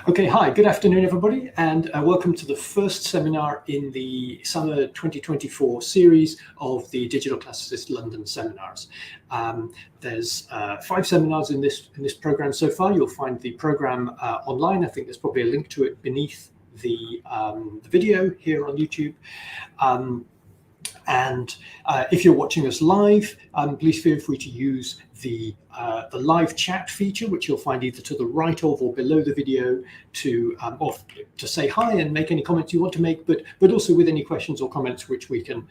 Okay, hi, good afternoon, everybody, and welcome to the first seminar in the summer 2024 series of the Digital Classicist London seminars. There's 5 seminars in this program so far. You'll find the program online. I think there's probably a link to it beneath the video here on YouTube. If you're watching us live, please feel free to use the live chat feature, which you'll find either to the right of or below the video, to say hi and make any comments you want to make, but also with any questions or comments which we can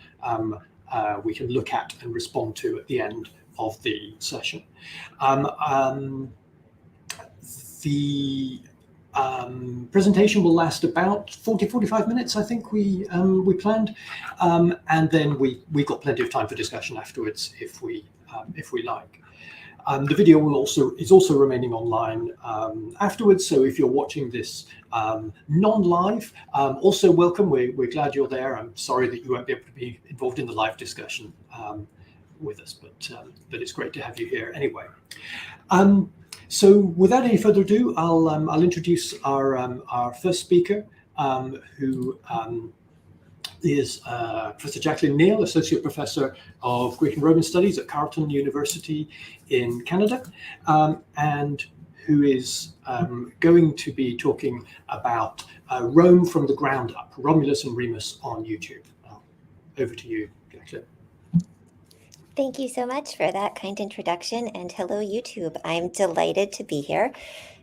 look at and respond to at the end of the session. The presentation will last about 40-45 minutes, I think we planned, and then we've got plenty of time for discussion afterwards if we like. The video is also remaining online afterwards, so if you're watching this non-live, also welcome. We're glad you're there. I'm sorry that you won't be able to be involved in the live discussion with us, but it's great to have you here anyway. So without any further ado, I'll introduce our first speaker, who is Professor Jaclyn Neel, Associate Professor of Greek and Roman Studies at Carleton University in Canada, and who is going to be talking about Rome from the ground up, Romulus and Remus on YouTube. Over to you, Jaclyn. Thank you so much for that kind introduction, and hello YouTube. I'm delighted to be here.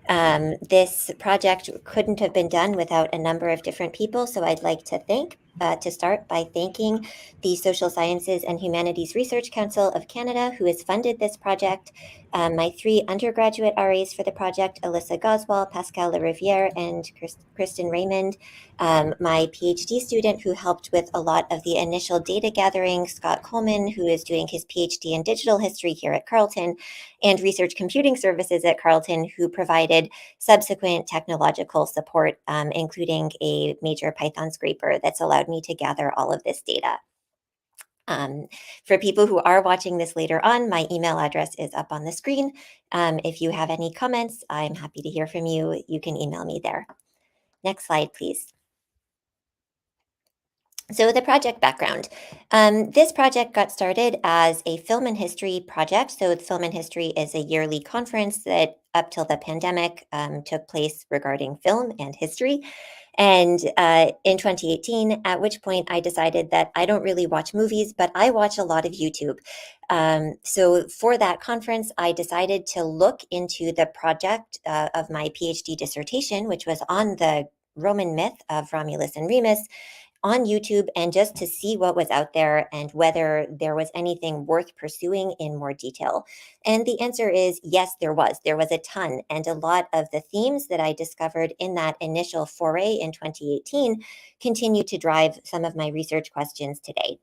This project couldn't have been done without a number of different people, so I'd like to start by thanking the Social Sciences and Humanities Research Council of Canada, who has funded this project, my 3 undergraduate RAs for the project, Alyssa Goswell, Pascal Lariviere, and Kristen Raymond, my PhD student who helped with a lot of the initial data gathering, Scott Coleman, who is doing his PhD in digital history here at Carleton, and Research Computing Services at Carleton, who provided subsequent technological support, including a major Python scraper that's allowed me to gather all of this data. For people who are watching this later on, my email address is up on the screen. If you have any comments, I'm happy to hear from you. You can email me there. Next slide, please. So the project background. This project got started as a film and history project. So Film and History is a yearly conference that up till the pandemic took place regarding film and history. And in 2018, at which point I decided that I don't really watch movies, but I watch a lot of YouTube. So for that conference, I decided to look into the project of my PhD dissertation, which was on the Roman myth of Romulus and Remus, on YouTube, and just to see what was out there and whether there was anything worth pursuing in more detail. And the answer is yes, there was. There was a ton, and a lot of the themes that I discovered in that initial foray in 2018 continue to drive some of my research questions today.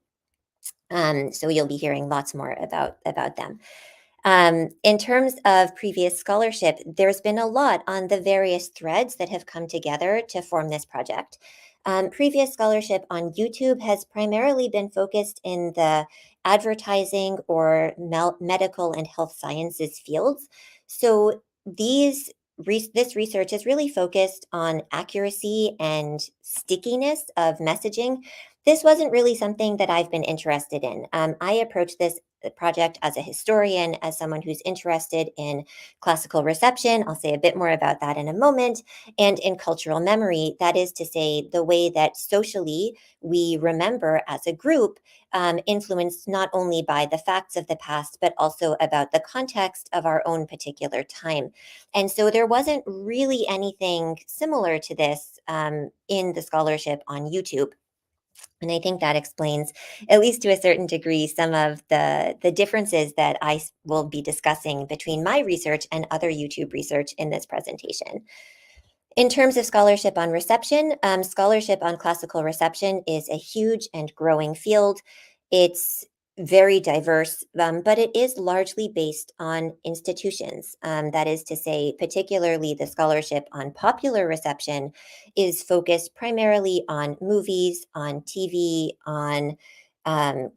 So you'll be hearing lots more about them. In terms of previous scholarship, there's been a lot on the various threads that have come together to form this project. Previous scholarship on YouTube has primarily been focused in the advertising or medical and health sciences fields. So this research is really focused on accuracy and stickiness of messaging. This wasn't really something that I've been interested in. I approached this project as a historian, as someone who's interested in classical reception. I'll say a bit more about that in a moment, and in cultural memory, that is to say, the way that socially we remember as a group, influenced not only by the facts of the past, but also about the context of our own particular time. And so there wasn't really anything similar to this in the scholarship on YouTube. And I think that explains, at least to a certain degree, some of the differences that I will be discussing between my research and other YouTube research in this presentation. In terms of scholarship on reception, scholarship on classical reception is a huge and growing field. It's very diverse, but it is largely based on institutions. That is to say, particularly the scholarship on popular reception is focused primarily on movies, on TV, on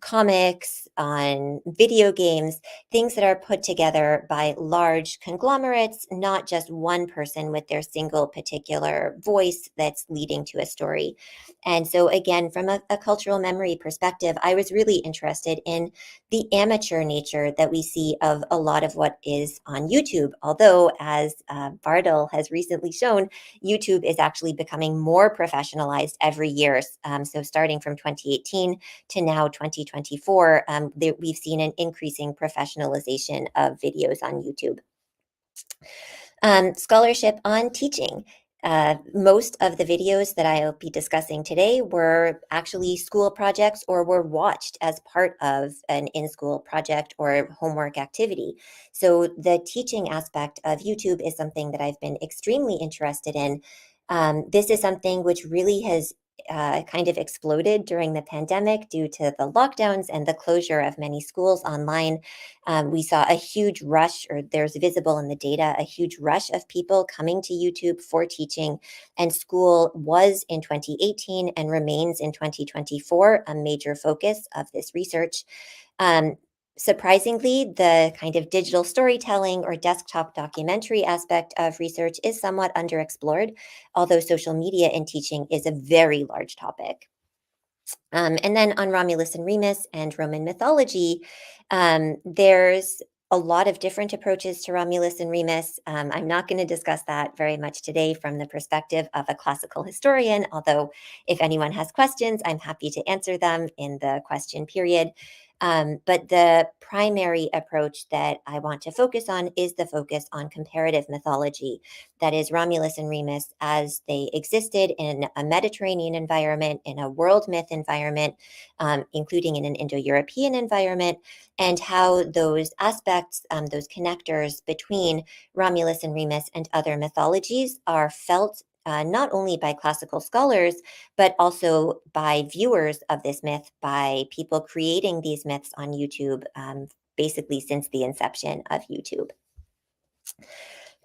comics, on video games, things that are put together by large conglomerates, not just one person with their single particular voice that's leading to a story. And so, again, from a cultural memory perspective, I was really interested in the amateur nature that we see of a lot of what is on YouTube. Although, as Bardell has recently shown, YouTube is actually becoming more professionalized every year. So starting from 2018 to now 2024, we've seen an increasing professionalization of videos on YouTube. Scholarship on teaching. Most of the videos that I'll be discussing today were actually school projects or were watched as part of an in-school project or homework activity. So the teaching aspect of YouTube is something that I've been extremely interested in. This is something which really has kind of exploded during the pandemic due to the lockdowns and the closure of many schools online. We saw a huge rush, or there's visible in the data, a huge rush of people coming to YouTube for teaching. And school was in 2018 and remains in 2024 a major focus of this research. Surprisingly, the kind of digital storytelling or desktop documentary aspect of research is somewhat underexplored, although social media in teaching is a very large topic. And then on Romulus and Remus and Roman mythology, there's a lot of different approaches to Romulus and Remus. I'm not going to discuss that very much today from the perspective of a classical historian, although if anyone has questions, I'm happy to answer them in the question period. But the primary approach that I want to focus on is the focus on comparative mythology. That is Romulus and Remus as they existed in a Mediterranean environment, in a world myth environment, including in an Indo-European environment, and how those aspects, those connectors between Romulus and Remus and other mythologies are felt not only by classical scholars, but also by viewers of this myth, by people creating these myths on YouTube, basically since the inception of YouTube.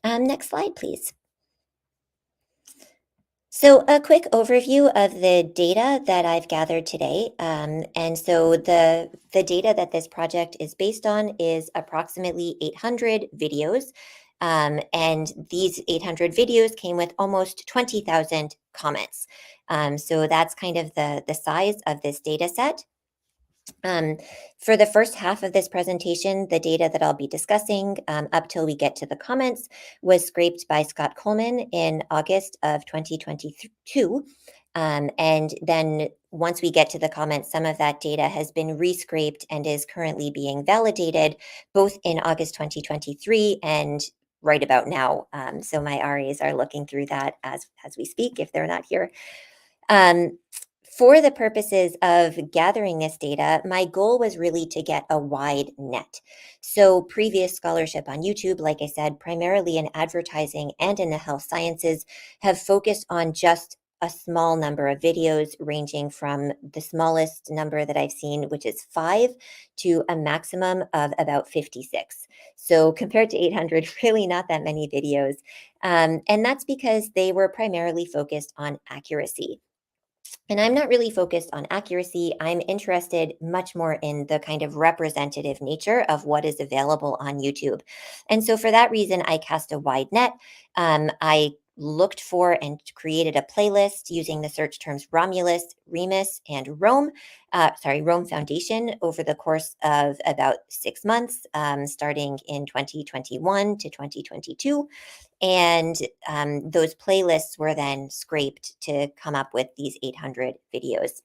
Next slide, please. So a quick overview of the data that I've gathered today. And so the data that this project is based on is approximately 800 videos. And these 800 videos came with almost 20,000 comments. So that's kind of the size of this data set. For the first half of this presentation, the data that I'll be discussing up till we get to the comments was scraped by Scott Coleman in August of 2022. And then once we get to the comments, some of that data has been rescraped and is currently being validated both in August 2023 and right about now. So my RAs are looking through that as we speak, if they're not here. For the purposes of gathering this data, my goal was really to get a wide net. So previous scholarship on YouTube, like I said, primarily in advertising and in the health sciences, have focused on just a small number of videos ranging from the smallest number that I've seen, which is 5, to a maximum of about 56. So compared to 800, really not that many videos. And that's because they were primarily focused on accuracy. And I'm not really focused on accuracy. I'm interested much more in the kind of representative nature of what is available on YouTube. And so for that reason, I cast a wide net. I looked for and created a playlist using the search terms Romulus, Remus, and Rome Foundation over the course of about 6 months, starting in 2021 to 2022. And those playlists were then scraped to come up with these 800 videos.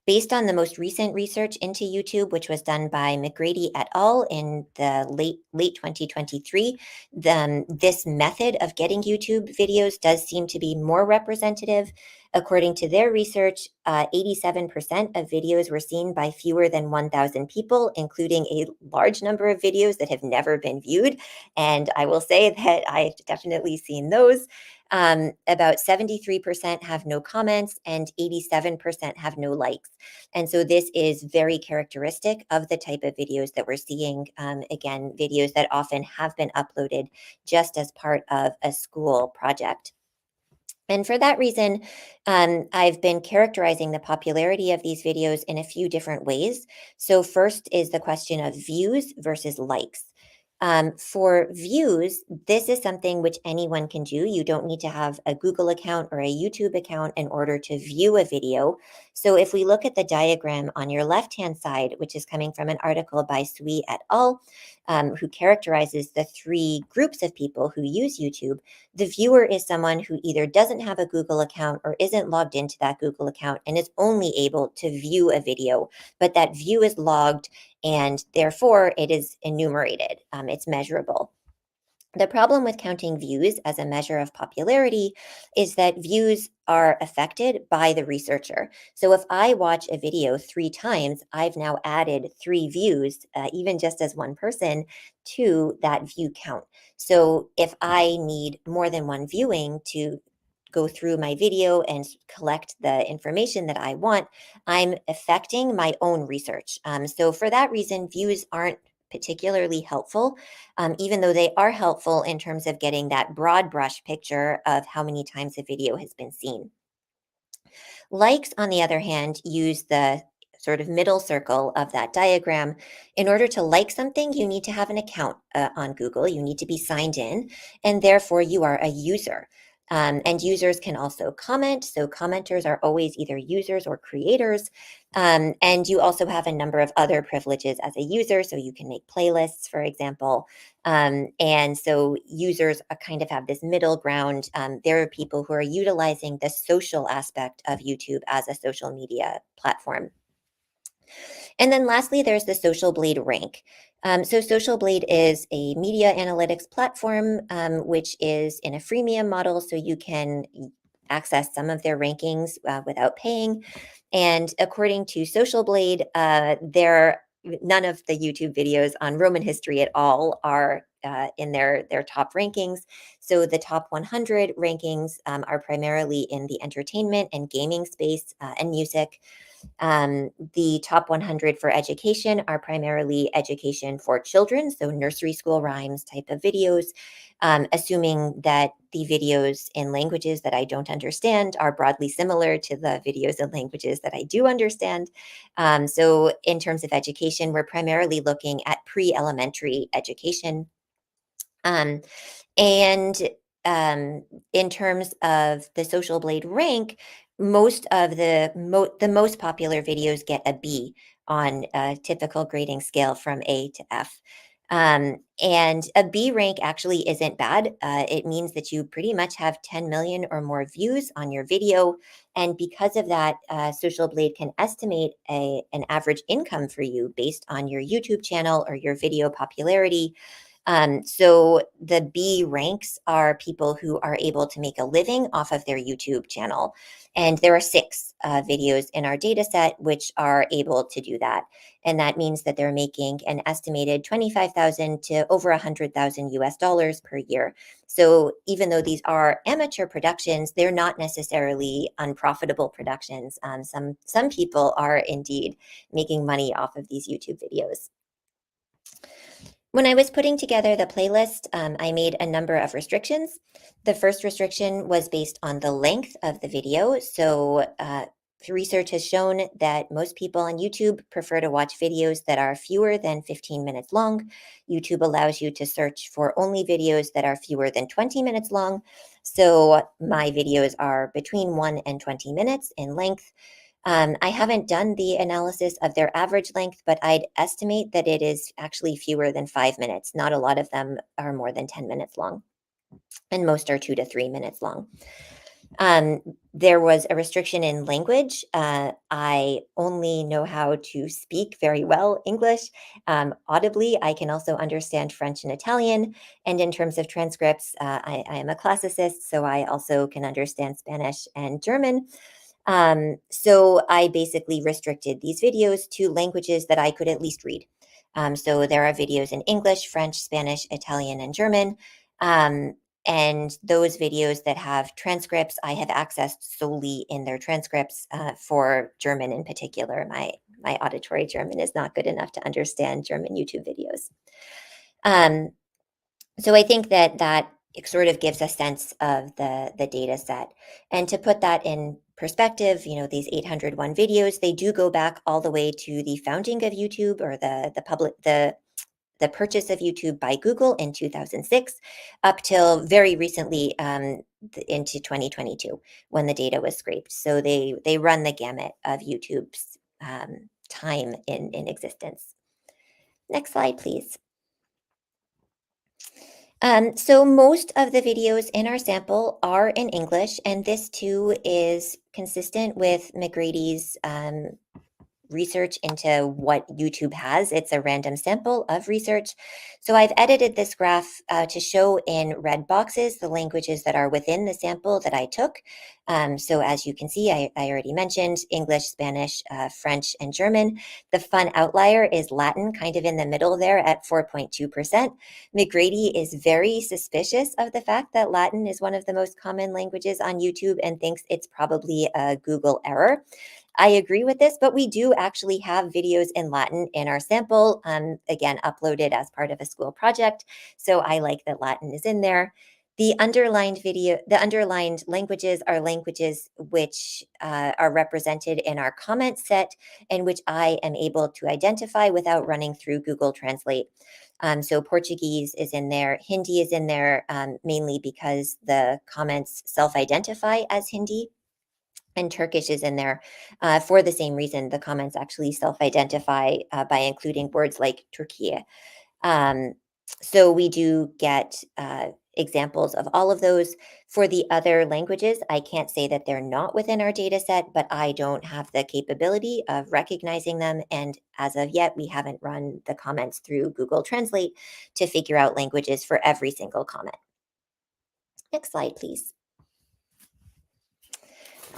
Based on the most recent research into YouTube, which was done by McGrady et al. In the late 2023, this method of getting YouTube videos does seem to be more representative. According to their research, 87% of videos were seen by fewer than 1,000 people, including a large number of videos that have never been viewed. And I will say that I've definitely seen those. About 73% have no comments and 87% have no likes. And so this is very characteristic of the type of videos that we're seeing. Again, videos that often have been uploaded just as part of a school project. And for that reason, I've been characterizing the popularity of these videos in a few different ways. So, first is the question of views versus likes. For views, this is something which anyone can do. You don't need to have a Google account or a YouTube account in order to view a video. So, if we look at the diagram on your left hand side, which is coming from an article by Sui et al., who characterizes the three groups of people who use YouTube. The viewer is someone who either doesn't have a Google account or isn't logged into that Google account and is only able to view a video, but that view is logged and therefore it is enumerated. It's measurable. The problem with counting views as a measure of popularity is that views are affected by the researcher. So if I watch a video 3 times, I've now added 3 views, even just as one person, to that view count. So if I need more than one viewing to go through my video and collect the information that I want, I'm affecting my own research. So for that reason, views aren't particularly helpful, even though they are helpful in terms of getting that broad brush picture of how many times a video has been seen. Likes, on the other hand, use the sort of middle circle of that diagram. In order to like something, you need to have an account on Google. You need to be signed in, and therefore you are a user. And users can also comment. So commenters are always either users or creators. And you also have a number of other privileges as a user. So you can make playlists, for example. And so users kind of have this middle ground. There are people who are utilizing the social aspect of YouTube as a social media platform. And then lastly, there's the Social Blade rank. So Social Blade is a media analytics platform, which is in a freemium model, so you can access some of their rankings without paying. And according to Social Blade, none of the YouTube videos on Roman history at all are in their top rankings. So the top 100 rankings are primarily in the entertainment and gaming space and music. The top 100 for education are primarily education for children, so nursery school rhymes type of videos, assuming that the videos in languages that I don't understand are broadly similar to the videos in languages that I do understand. So in terms of education, we're primarily looking at pre-elementary education. And in terms of the Social Blade rank, most of the most popular videos get a B on a typical grading scale from A to F. And a B rank actually isn't bad. It means that you pretty much have 10 million or more views on your video. And because of that, Social Blade can estimate an average income for you based on your YouTube channel or your video popularity. So the B ranks are people who are able to make a living off of their YouTube channel. And there are 6 videos in our data set which are able to do that. And that means that they're making an estimated 25,000 to over 100,000 US dollars per year. So even though these are amateur productions, they're not necessarily unprofitable productions. Some people are indeed making money off of these YouTube videos. When I was putting together the playlist, I made a number of restrictions. The first restriction was based on the length of the video. So research has shown that most people on YouTube prefer to watch videos that are fewer than 15 minutes long. YouTube allows you to search for only videos that are fewer than 20 minutes long. So my videos are between 1 and 20 minutes in length. I haven't done the analysis of their average length, but I'd estimate that it is actually fewer than 5 minutes. Not a lot of them are more than 10 minutes long, and most are 2 to 3 minutes long. There was a restriction in language. I only know how to speak very well English. Audibly, I can also understand French and Italian. And in terms of transcripts, I am a classicist, so I also can understand Spanish and German. So I basically restricted these videos to languages that I could at least read. So there are videos in English, French, Spanish, Italian, and German. And those videos that have transcripts, I have accessed solely in their transcripts for German in particular. My auditory German is not good enough to understand German YouTube videos. So I think that it sort of gives a sense of the data set. And to put that in perspective, these 801 videos, they do go back all the way to the founding of YouTube, or the purchase of YouTube by Google in 2006, up till very recently, into 2022, when the data was scraped. So they run the gamut of YouTube's time in existence. Next slide, please. So most of the videos in our sample are in English, and this too is consistent with McGrady's research into what YouTube has. It's a random sample of research. So I've edited this graph to show in red boxes the languages that are within the sample that I took. So as you can see, I already mentioned English, Spanish, French, and German. The fun outlier is Latin, kind of in the middle there at 4.2%. McGrady is very suspicious of the fact that Latin is one of the most common languages on YouTube and thinks it's probably a Google error. I agree with this, but we do actually have videos in Latin in our sample, again, uploaded as part of a school project. So I like that Latin is in there. The underlined languages are languages which are represented in our comment set and which I am able to identify without running through Google Translate. So Portuguese is in there, Hindi is in there, mainly because the comments self-identify as Hindi. And Turkish is in there for the same reason. The comments actually self-identify by including words like Turkey. So we do get examples of all of those. For the other languages, I can't say that they're not within our data set, but I don't have the capability of recognizing them. And as of yet, we haven't run the comments through Google Translate to figure out languages for every single comment. Next slide, please.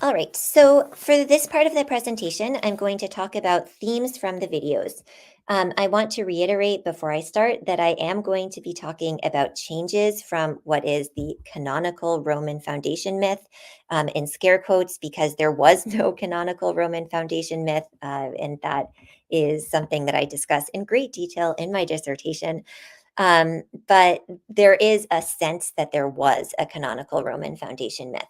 All right, so for this part of the presentation, I'm going to talk about themes from the videos. I want to reiterate before I start that I am going to be talking about changes from what is the canonical Roman foundation myth, in scare quotes, because there was no canonical Roman foundation myth, and that is something that I discuss in great detail in my dissertation. But there is a sense that there was a canonical Roman foundation myth.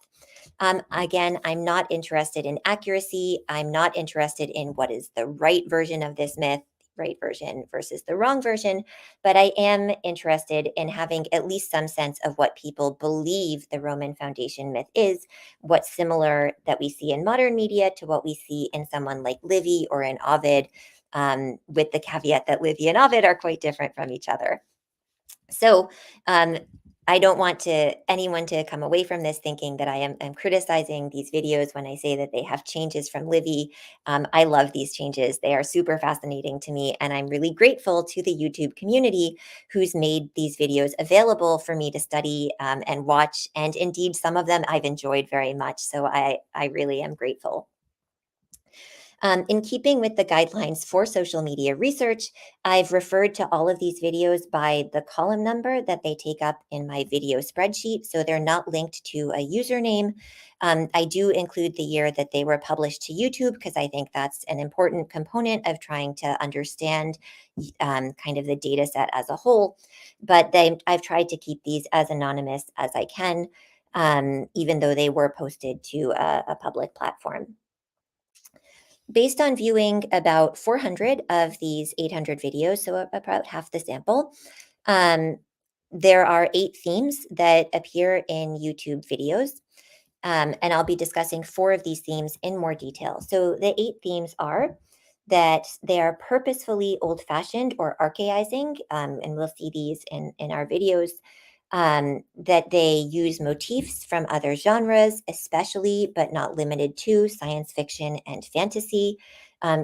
Again, I'm not interested in accuracy. I'm not interested in what is the right version of this myth, right version versus the wrong version, but I am interested in having at least some sense of what people believe the Roman foundation myth is, what's similar that we see in modern media to what we see in someone like Livy or in Ovid, with the caveat that Livy and Ovid are quite different from each other. So I don't want anyone to come away from this thinking that I am criticizing these videos when I say that they have changes from Livy. I love these changes. They are super fascinating to me, and I'm really grateful to the YouTube community who's made these videos available for me to study and watch. And indeed, some of them I've enjoyed very much. So I really am grateful. In keeping with the guidelines for social media research, I've referred to all of these videos by the column number that they take up in my video spreadsheet, so they're not linked to a username. I do include the year that they were published to YouTube because I think that's an important component of trying to understand kind of the data set as a whole. But I've tried to keep these as anonymous as I can, even though they were posted to a public platform. Based on viewing about 400 of these 800 videos, so about half the sample, there are 8 themes that appear in YouTube videos. And I'll be discussing 4 of these themes in more detail. So the 8 themes are that they are purposefully old-fashioned or archaizing, and we'll see these in our videos. That they use motifs from other genres, especially but not limited to science fiction and fantasy,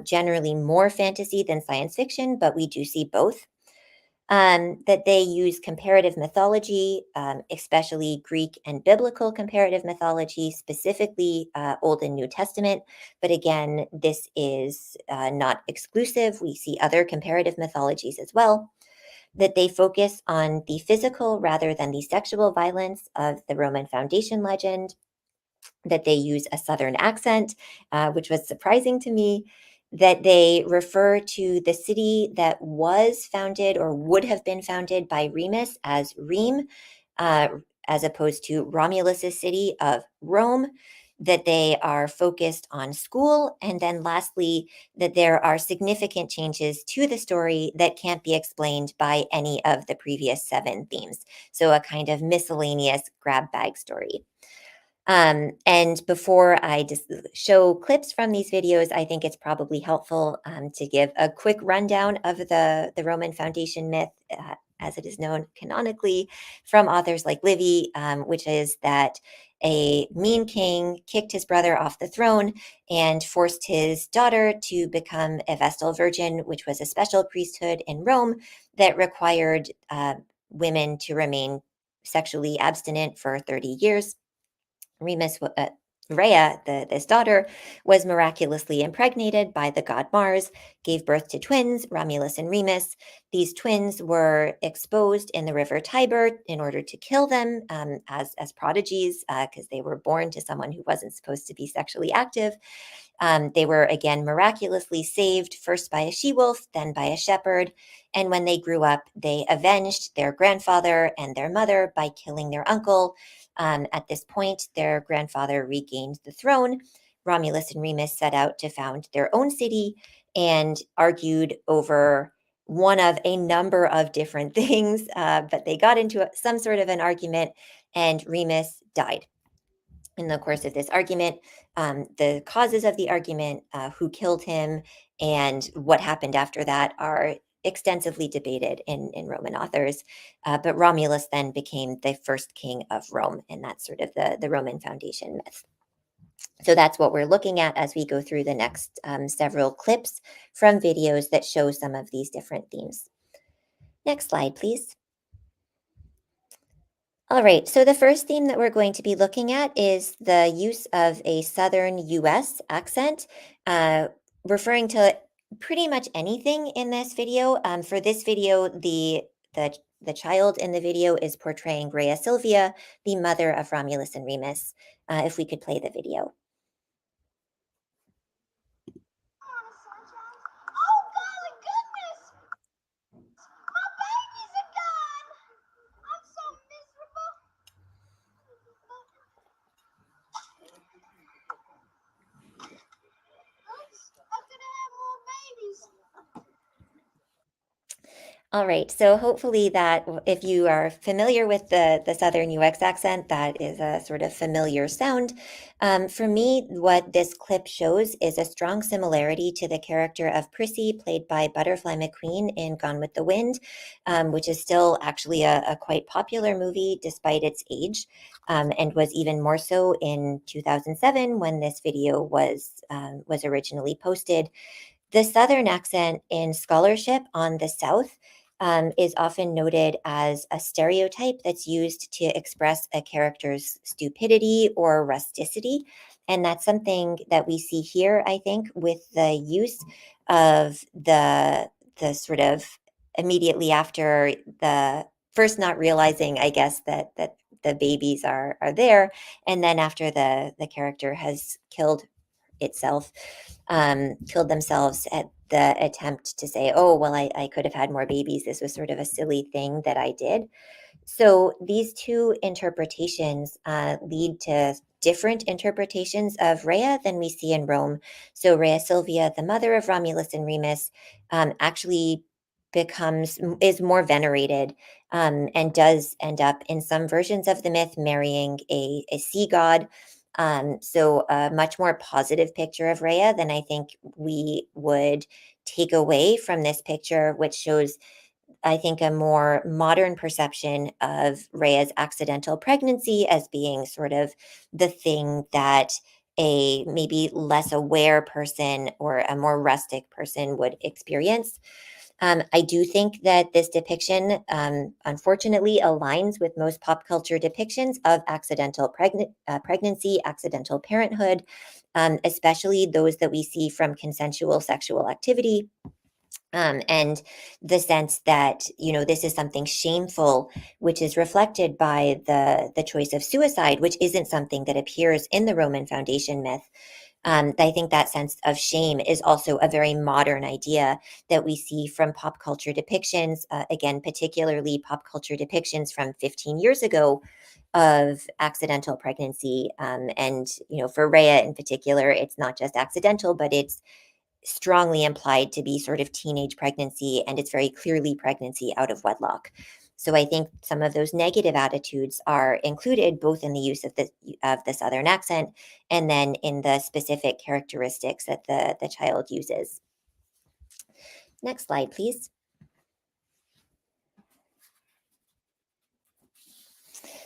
generally more fantasy than science fiction, but we do see both. That they use comparative mythology, especially Greek and biblical comparative mythology, specifically Old and New Testament. But again, this is not exclusive. We see other comparative mythologies as well. That they focus on the physical rather than the sexual violence of the Roman foundation legend, that they use a Southern accent, which was surprising to me, that they refer to the city that was founded or would have been founded by Remus as Rheims, as opposed to Romulus's city of Rome, that they are focused on school, and then lastly, that there are significant changes to the story that can't be explained by any of the previous 7 themes. So a kind of miscellaneous grab bag story. And before I just show clips from these videos, I think it's probably helpful to give a quick rundown of the Roman foundation myth, as it is known canonically from authors like Livy, which is that a mean king kicked his brother off the throne and forced his daughter to become a Vestal Virgin, which was a special priesthood in Rome that required women to remain sexually abstinent for 30 years. Remus, Rhea, this daughter, was miraculously impregnated by the god Mars, gave birth to twins, Romulus and Remus. These twins were exposed in the river Tiber in order to kill them as prodigies, because they were born to someone who wasn't supposed to be sexually active. They were again miraculously saved, first by a she-wolf, then by a shepherd. And when they grew up, they avenged their grandfather and their mother by killing their uncle. At this point, their grandfather regained the throne. Romulus and Remus set out to found their own city and argued over one of a number of different things, but they got into some sort of an argument, and Remus died. In the course of this argument, the causes of the argument, who killed him, and what happened after that are extensively debated in Roman authors. But Romulus then became the first king of Rome, and that's sort of the Roman foundation myth. So that's what we're looking at as we go through the next several clips from videos that show some of these different themes. Next slide, please. All right, so the first theme that we're going to be looking at is the use of a Southern US accent, referring to pretty much anything in this video. For this video, the child in the video is portraying Rhea Silvia, the mother of Romulus and Remus. If we could play the video. Oh, golly goodness! My babies are gone! I'm so miserable. I'm gonna have more babies. All right, so hopefully that if you are familiar with the Southern UX accent, that is a sort of familiar sound. For me, what this clip shows is a strong similarity to the character of Prissy, played by Butterfly McQueen in Gone with the Wind, which is still actually a quite popular movie despite its age, and was even more so in 2007 when this video was originally posted. The Southern accent in scholarship on the South is often noted as a stereotype that's used to express a character's stupidity or rusticity. And that's something that we see here, I think, with the use of the sort of immediately after the first not realizing, I guess, that the babies are there, and then after the character has killed themselves at the attempt to say, oh, well, I could have had more babies. This was sort of a silly thing that I did. So these two interpretations lead to different interpretations of Rhea than we see in Rome. So Rhea Silvia, the mother of Romulus and Remus, actually is more venerated, and does end up in some versions of the myth marrying a sea god. So a much more positive picture of Rhea than I think we would take away from this picture, which shows, I think, a more modern perception of Rhea's accidental pregnancy as being sort of the thing that a maybe less aware person or a more rustic person would experience. I do think that this depiction, unfortunately, aligns with most pop culture depictions of accidental pregnancy, accidental parenthood, especially those that we see from consensual sexual activity. And the sense that, this is something shameful, which is reflected by the choice of suicide, which isn't something that appears in the Roman foundation myth. I think that sense of shame is also a very modern idea that we see from pop culture depictions, again, particularly pop culture depictions from 15 years ago of accidental pregnancy. And, for Rhea in particular, it's not just accidental, but it's strongly implied to be sort of teenage pregnancy, and it's very clearly pregnancy out of wedlock. So I think some of those negative attitudes are included both in the use of the Southern accent and then in the specific characteristics that the child uses. Next slide, please.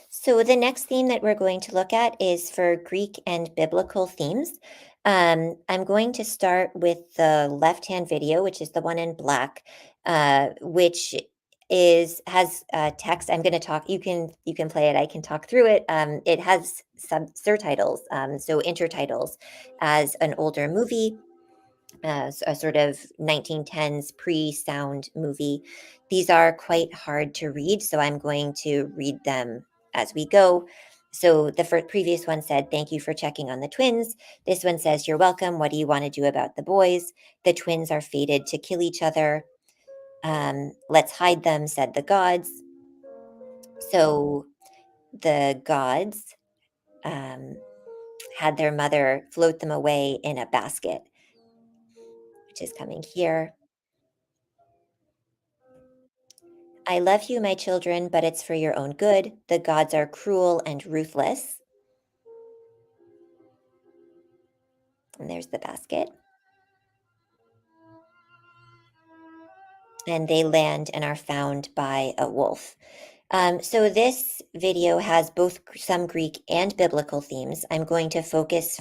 So the next theme that we're going to look at is for Greek and biblical themes. I'm going to start with the left-hand video, which is the one in black, which has text. I'm going to talk. You can play it. I can talk through it. It has some surtitles, so intertitles, as an older movie. A sort of 1910s pre-sound movie. These are quite hard to read, so I'm going to read them as we go. So the previous one said, "Thank you for checking on the twins." This one says, "You're welcome. What do you want to do about the boys? The twins are fated to kill each other. Let's hide them," said the gods. So the gods had their mother float them away in a basket, which is coming here. "I love you, my children, but it's for your own good. The gods are cruel and ruthless." And there's the basket. "And they land and are found by a wolf." So this video has both some Greek and biblical themes. I'm going to focus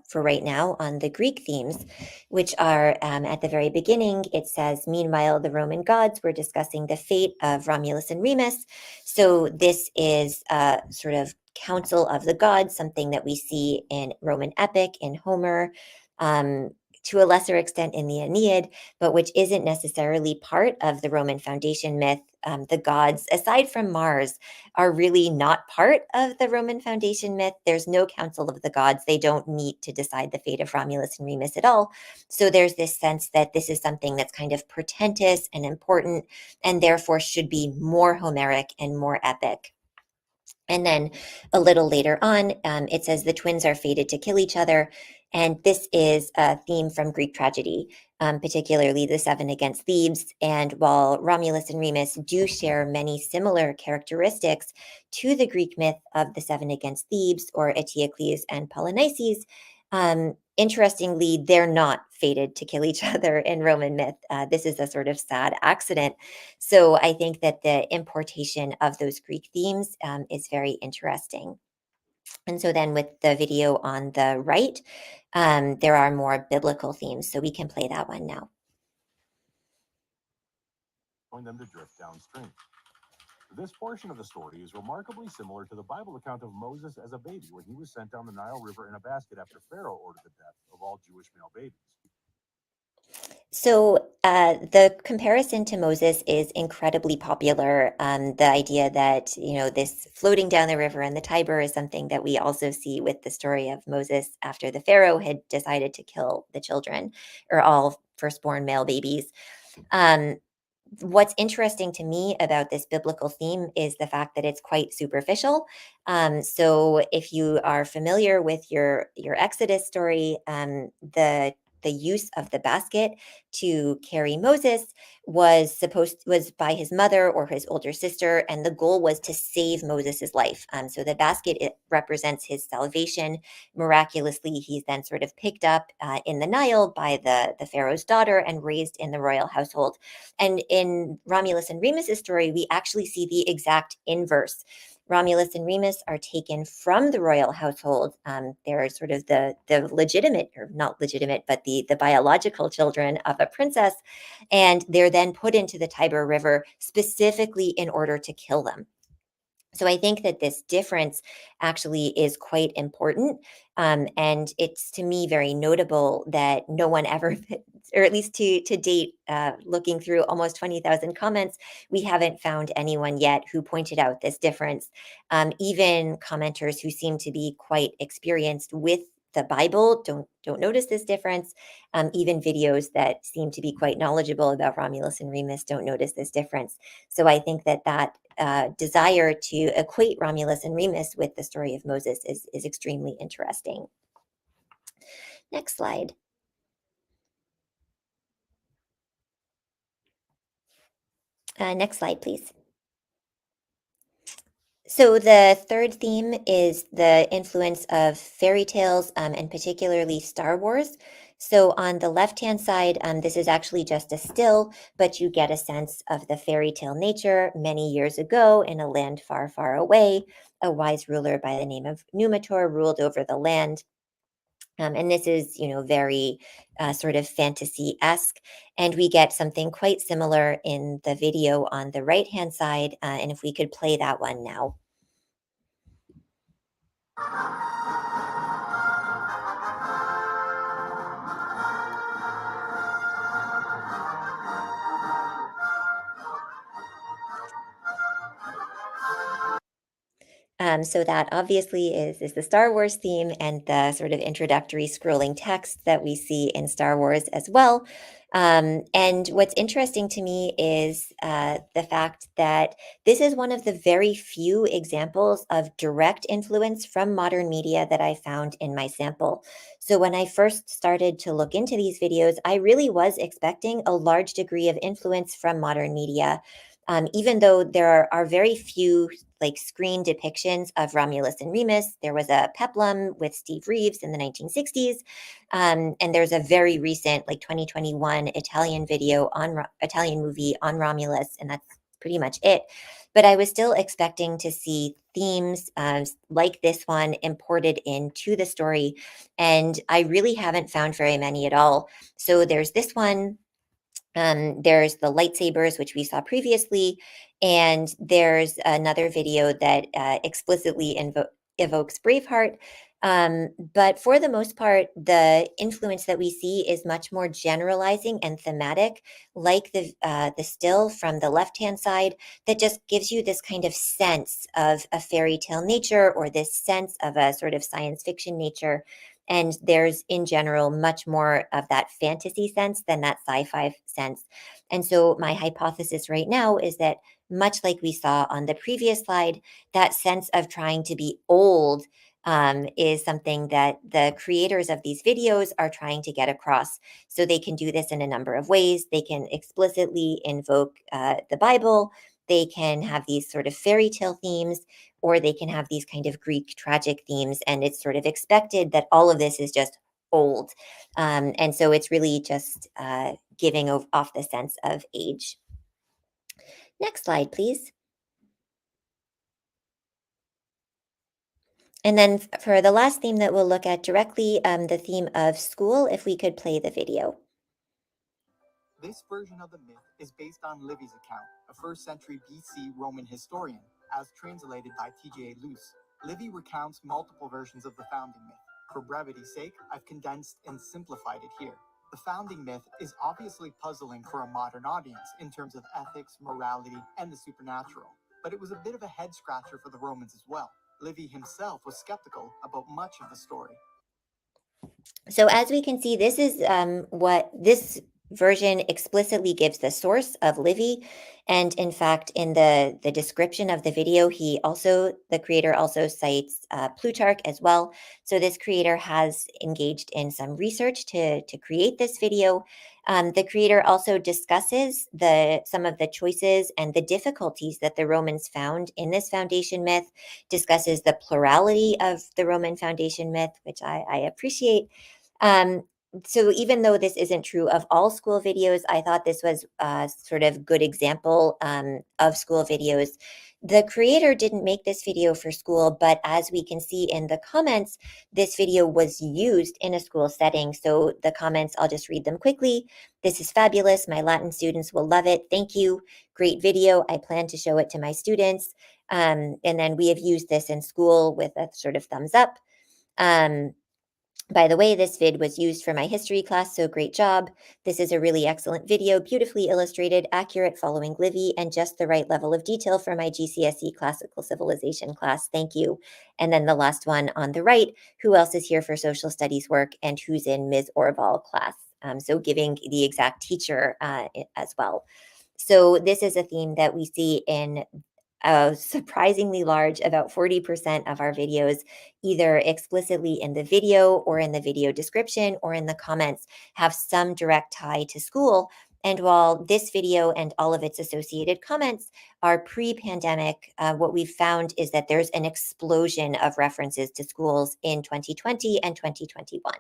for right now on the Greek themes, which are at the very beginning. It says, "Meanwhile, the Roman gods were discussing the fate of Romulus and Remus." So this is a sort of council of the gods, something that we see in Roman epic, in Homer, to a lesser extent in the Aeneid, but which isn't necessarily part of the Roman foundation myth. The gods, aside from Mars, are really not part of the Roman foundation myth. There's no council of the gods. They don't meet to decide the fate of Romulus and Remus at all. So there's this sense that this is something that's kind of portentous and important, and therefore should be more Homeric and more epic. And then a little later on, it says the twins are fated to kill each other. And this is a theme from Greek tragedy, particularly the Seven against Thebes. And while Romulus and Remus do share many similar characteristics to the Greek myth of the Seven against Thebes, or Eteocles and Polynices, interestingly, they're not fated to kill each other in Roman myth. This is a sort of sad accident. So I think that the importation of those Greek themes is very interesting. And so then with the video on the right, there are more biblical themes. So we can play that one now. Them to drift downstream. This portion of the story is remarkably similar to the Bible account of Moses as a baby when he was sent down the Nile River in a basket after Pharaoh ordered the death of all Jewish male babies. So the comparison to Moses is incredibly popular. The idea that, this floating down the river in the Tiber is something that we also see with the story of Moses after the Pharaoh had decided to kill the children, or all firstborn male babies. What's interesting to me about this biblical theme is the fact that it's quite superficial. So if you are familiar with your Exodus story, the use of the basket to carry Moses was by his mother or his older sister, and the goal was to save Moses's life. So the basket, it represents his salvation. Miraculously, he's then sort of picked up in the Nile by the Pharaoh's daughter and raised in the royal household. And in Romulus and Remus's story, we actually see the exact inverse. Romulus and Remus are taken from the royal household. They're sort of the legitimate, or not legitimate, but the biological children of a princess, and they're then put into the Tiber River specifically in order to kill them. So I think that this difference actually is quite important. And it's, to me, very notable that no one ever, or at least to date, looking through almost 20,000 comments, we haven't found anyone yet who pointed out this difference. Even commenters who seem to be quite experienced with the Bible don't notice this difference. Even videos that seem to be quite knowledgeable about Romulus and Remus don't notice this difference. So I think that desire to equate Romulus and Remus with the story of Moses is extremely interesting. Next slide. Next slide, please. So the third theme is the influence of fairy tales, and particularly Star Wars. So on the left-hand side, this is actually just a still, but you get a sense of the fairy tale nature. Many years ago, in a land far, far away, a wise ruler by the name of Numitor ruled over the land. And this is, very sort of fantasy-esque. And we get something quite similar in the video on the right-hand side. And if we could play that one now. So that obviously is the Star Wars theme and the sort of introductory scrolling text that we see in Star Wars as well. And what's interesting to me is the fact that this is one of the very few examples of direct influence from modern media that I found in my sample. So when I first started to look into these videos, I really was expecting a large degree of influence from modern media. Even though there are very few screen depictions of Romulus and Remus. There was a peplum with Steve Reeves in the 1960s. And there's a very recent, 2021 Italian Italian movie on Romulus, and that's pretty much it. But I was still expecting to see themes like this one imported into the story. And I really haven't found very many at all. So there's this one. There's the lightsabers, which we saw previously, and there's another video that explicitly evokes Braveheart. But for the most part, the influence that we see is much more generalizing and thematic, like the still from the left-hand side, that just gives you this kind of sense of a fairy tale nature, or this sense of a sort of science fiction nature. And there's, in general, much more of that fantasy sense than that sci-fi sense. And so my hypothesis right now is that, much like we saw on the previous slide, that sense of trying to be old is something that the creators of these videos are trying to get across. So they can do this in a number of ways. They can explicitly invoke the Bible. They can have these sort of fairy tale themes, or they can have these kind of Greek tragic themes. And it's sort of expected that all of this is just old. And so it's really just giving off the sense of age. Next slide, please. And then for the last theme that we'll look at directly, the theme of school, if we could play the video. This version of the myth is based on Livy's account, a 1st century BC Roman historian, as translated by T.J. Luce. Livy recounts multiple versions of the founding myth. For brevity's sake, I've condensed and simplified it here. The founding myth is obviously puzzling for a modern audience in terms of ethics, morality, and the supernatural. But it was a bit of a head-scratcher for the Romans as well. Livy himself was skeptical about much of the story. So as we can see, this is what this version explicitly gives the source of Livy. And in fact, in the description of the video, the creator also cites Plutarch as well. So this creator has engaged in some research to create this video. The creator also discusses some of the choices and the difficulties that the Romans found in this foundation myth, discusses the plurality of the Roman foundation myth, which I appreciate. So even though this isn't true of all school videos, I thought this was a sort of good example of school videos. The creator didn't make this video for school, but as we can see in the comments, this video was used in a school setting. So the comments, I'll just read them quickly. This is fabulous. My Latin students will love it. Thank you. Great video. I plan to show it to my students. And then we have used this in school with a sort of thumbs up. By the way, this vid was used for my history class, so great job. This is a really excellent video, beautifully illustrated, accurate, following Livy, and just the right level of detail for my GCSE classical civilization class. Thank you. And then the last one on the right, who else is here for social studies work and who's in Ms. Orval class? So giving the exact teacher as well. So this is a theme that we see in surprisingly large, about 40% of our videos, either explicitly in the video or in the video description or in the comments, have some direct tie to school. And while this video and all of its associated comments are pre-pandemic, what we've found is that there's an explosion of references to schools in 2020 and 2021.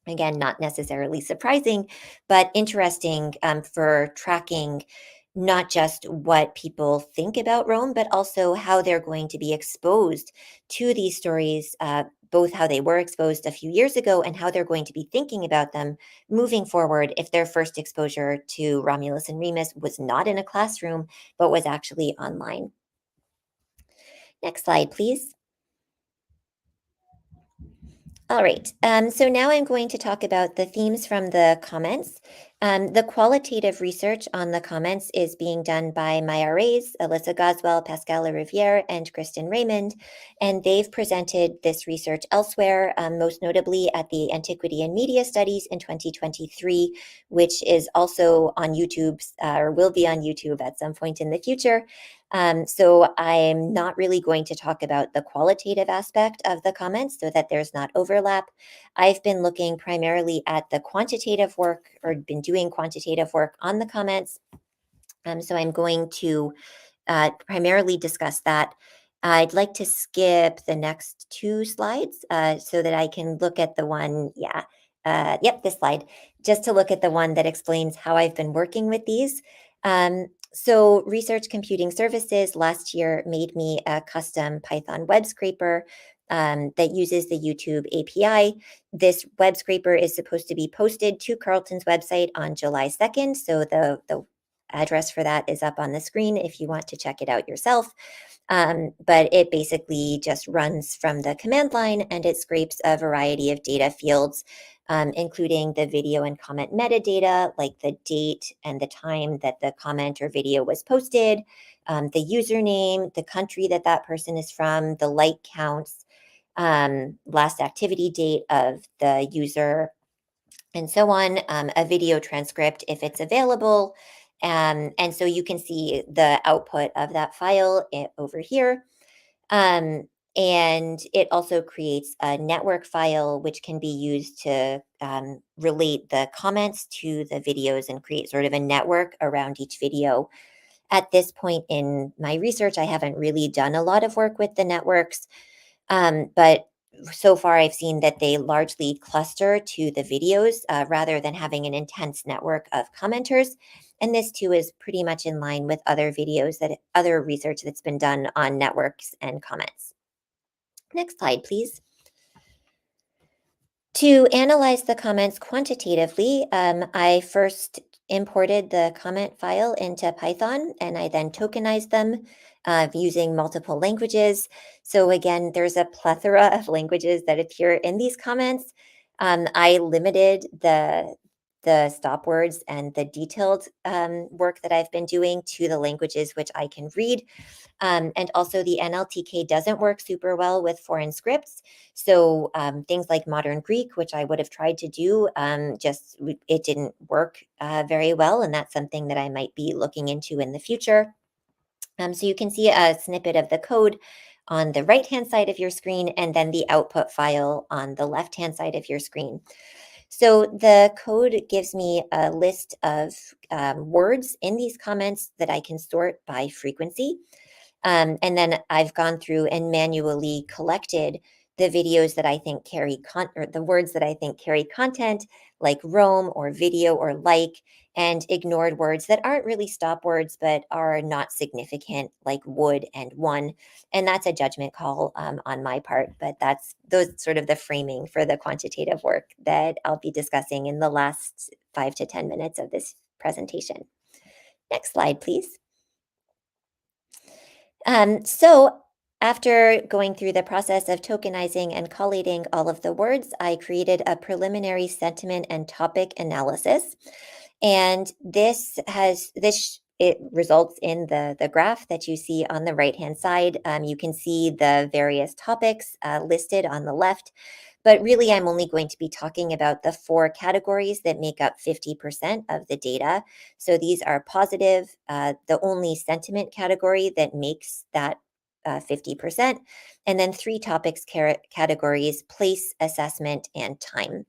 Again, not necessarily surprising, but interesting for tracking not just what people think about Rome, but also how they're going to be exposed to these stories, both how they were exposed a few years ago and how they're going to be thinking about them moving forward if their first exposure to Romulus and Remus was not in a classroom, but was actually online. Next slide, please. All right, so now I'm going to talk about the themes from the comments. The qualitative research on the comments is being done by my RAs, Alyssa Goswell, Pascal Riviere, and Kristen Raymond, and they've presented this research elsewhere, most notably at the Antiquity and Media Studies in 2023, which is also on YouTube, or will be on YouTube at some point in the future. So I'm not really going to talk about the qualitative aspect of the comments so that there's not overlap. I've been looking primarily at the quantitative work, or been doing quantitative work on the comments. So I'm going to primarily discuss that. I'd like to skip the next two slides so that I can look at the one, this slide, just to look at the one that explains how I've been working with these. So Research Computing Services last year made me a custom Python web scraper that uses the YouTube API. This web scraper is supposed to be posted to Carleton's website on July 2nd. So the address for that is up on the screen if you want to check it out yourself. But it basically just runs from the command line and it scrapes a variety of data fields, including the video and comment metadata, like the date and the time that the comment or video was posted, the username, the country that that person is from, the like counts, last activity date of the user, and so on, a video transcript if it's available. And so you can see the output of that file over here. And it also creates a network file, which can be used to relate the comments to the videos and create sort of a network around each video. At this point in my research, I haven't really done a lot of work with the networks, but so far I've seen that they largely cluster to the videos rather than having an intense network of commenters. And this too is pretty much in line with other other research that's been done on networks and comments. Next slide, please. To analyze the comments quantitatively, I first imported the comment file into Python and I then tokenized them using multiple languages. So again, there's a plethora of languages that appear in these comments. I limited the stop words and the detailed work that I've been doing to the languages which I can read. And also the NLTK doesn't work super well with foreign scripts. So things like modern Greek, which I would have tried to do, it didn't work very well. And that's something that I might be looking into in the future. So you can see a snippet of the code on the right-hand side of your screen, and then the output file on the left-hand side of your screen. So the code gives me a list of words in these comments that I can sort by frequency. And then I've gone through and manually collected the videos that I think carry or the words that I think carry content, like Rome or video or like, and ignored words that aren't really stop words but are not significant, like would and one. And that's a judgment call on my part, but that's sort of the framing for the quantitative work that I'll be discussing in the last 5 to 10 minutes of this presentation. Next slide, please. So After going through the process of tokenizing and collating all of the words, I created a preliminary sentiment and topic analysis. And it results in the graph that you see on the right-hand side. You can see the various topics listed on the left, but really I'm only going to be talking about the 4 categories that make up 50% of the data. So these are positive, the only sentiment category that makes that 50%, and then 3 topics categories: place, assessment, and time.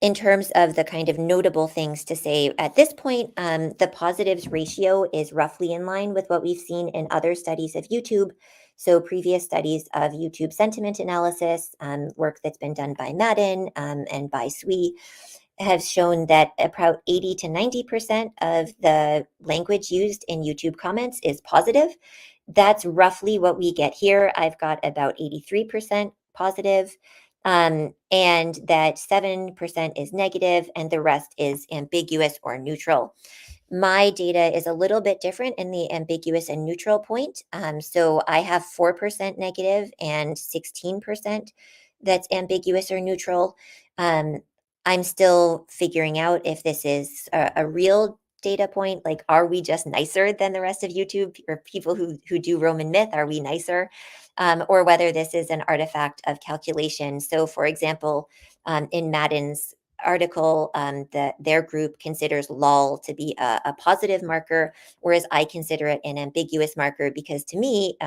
In terms of the kind of notable things to say at this point, the positives ratio is roughly in line with what we've seen in other studies of YouTube. So previous studies of YouTube sentiment analysis, work that's been done by Madden and by Sui, have shown that about 80 to 90% of the language used in YouTube comments is positive. That's roughly what we get here. I've got about 83% positive, and that 7% is negative, and the rest is ambiguous or neutral. My data is a little bit different in the ambiguous and neutral point. So I have 4% negative and 16% that's ambiguous or neutral. I'm still figuring out if this is a real data point. Like, are we just nicer than the rest of YouTube, or people who do Roman myth? Are we nicer? Or whether this is an artifact of calculation. So for example, in Madden's article, their group considers lol to be a positive marker, whereas I consider it an ambiguous marker, because to me,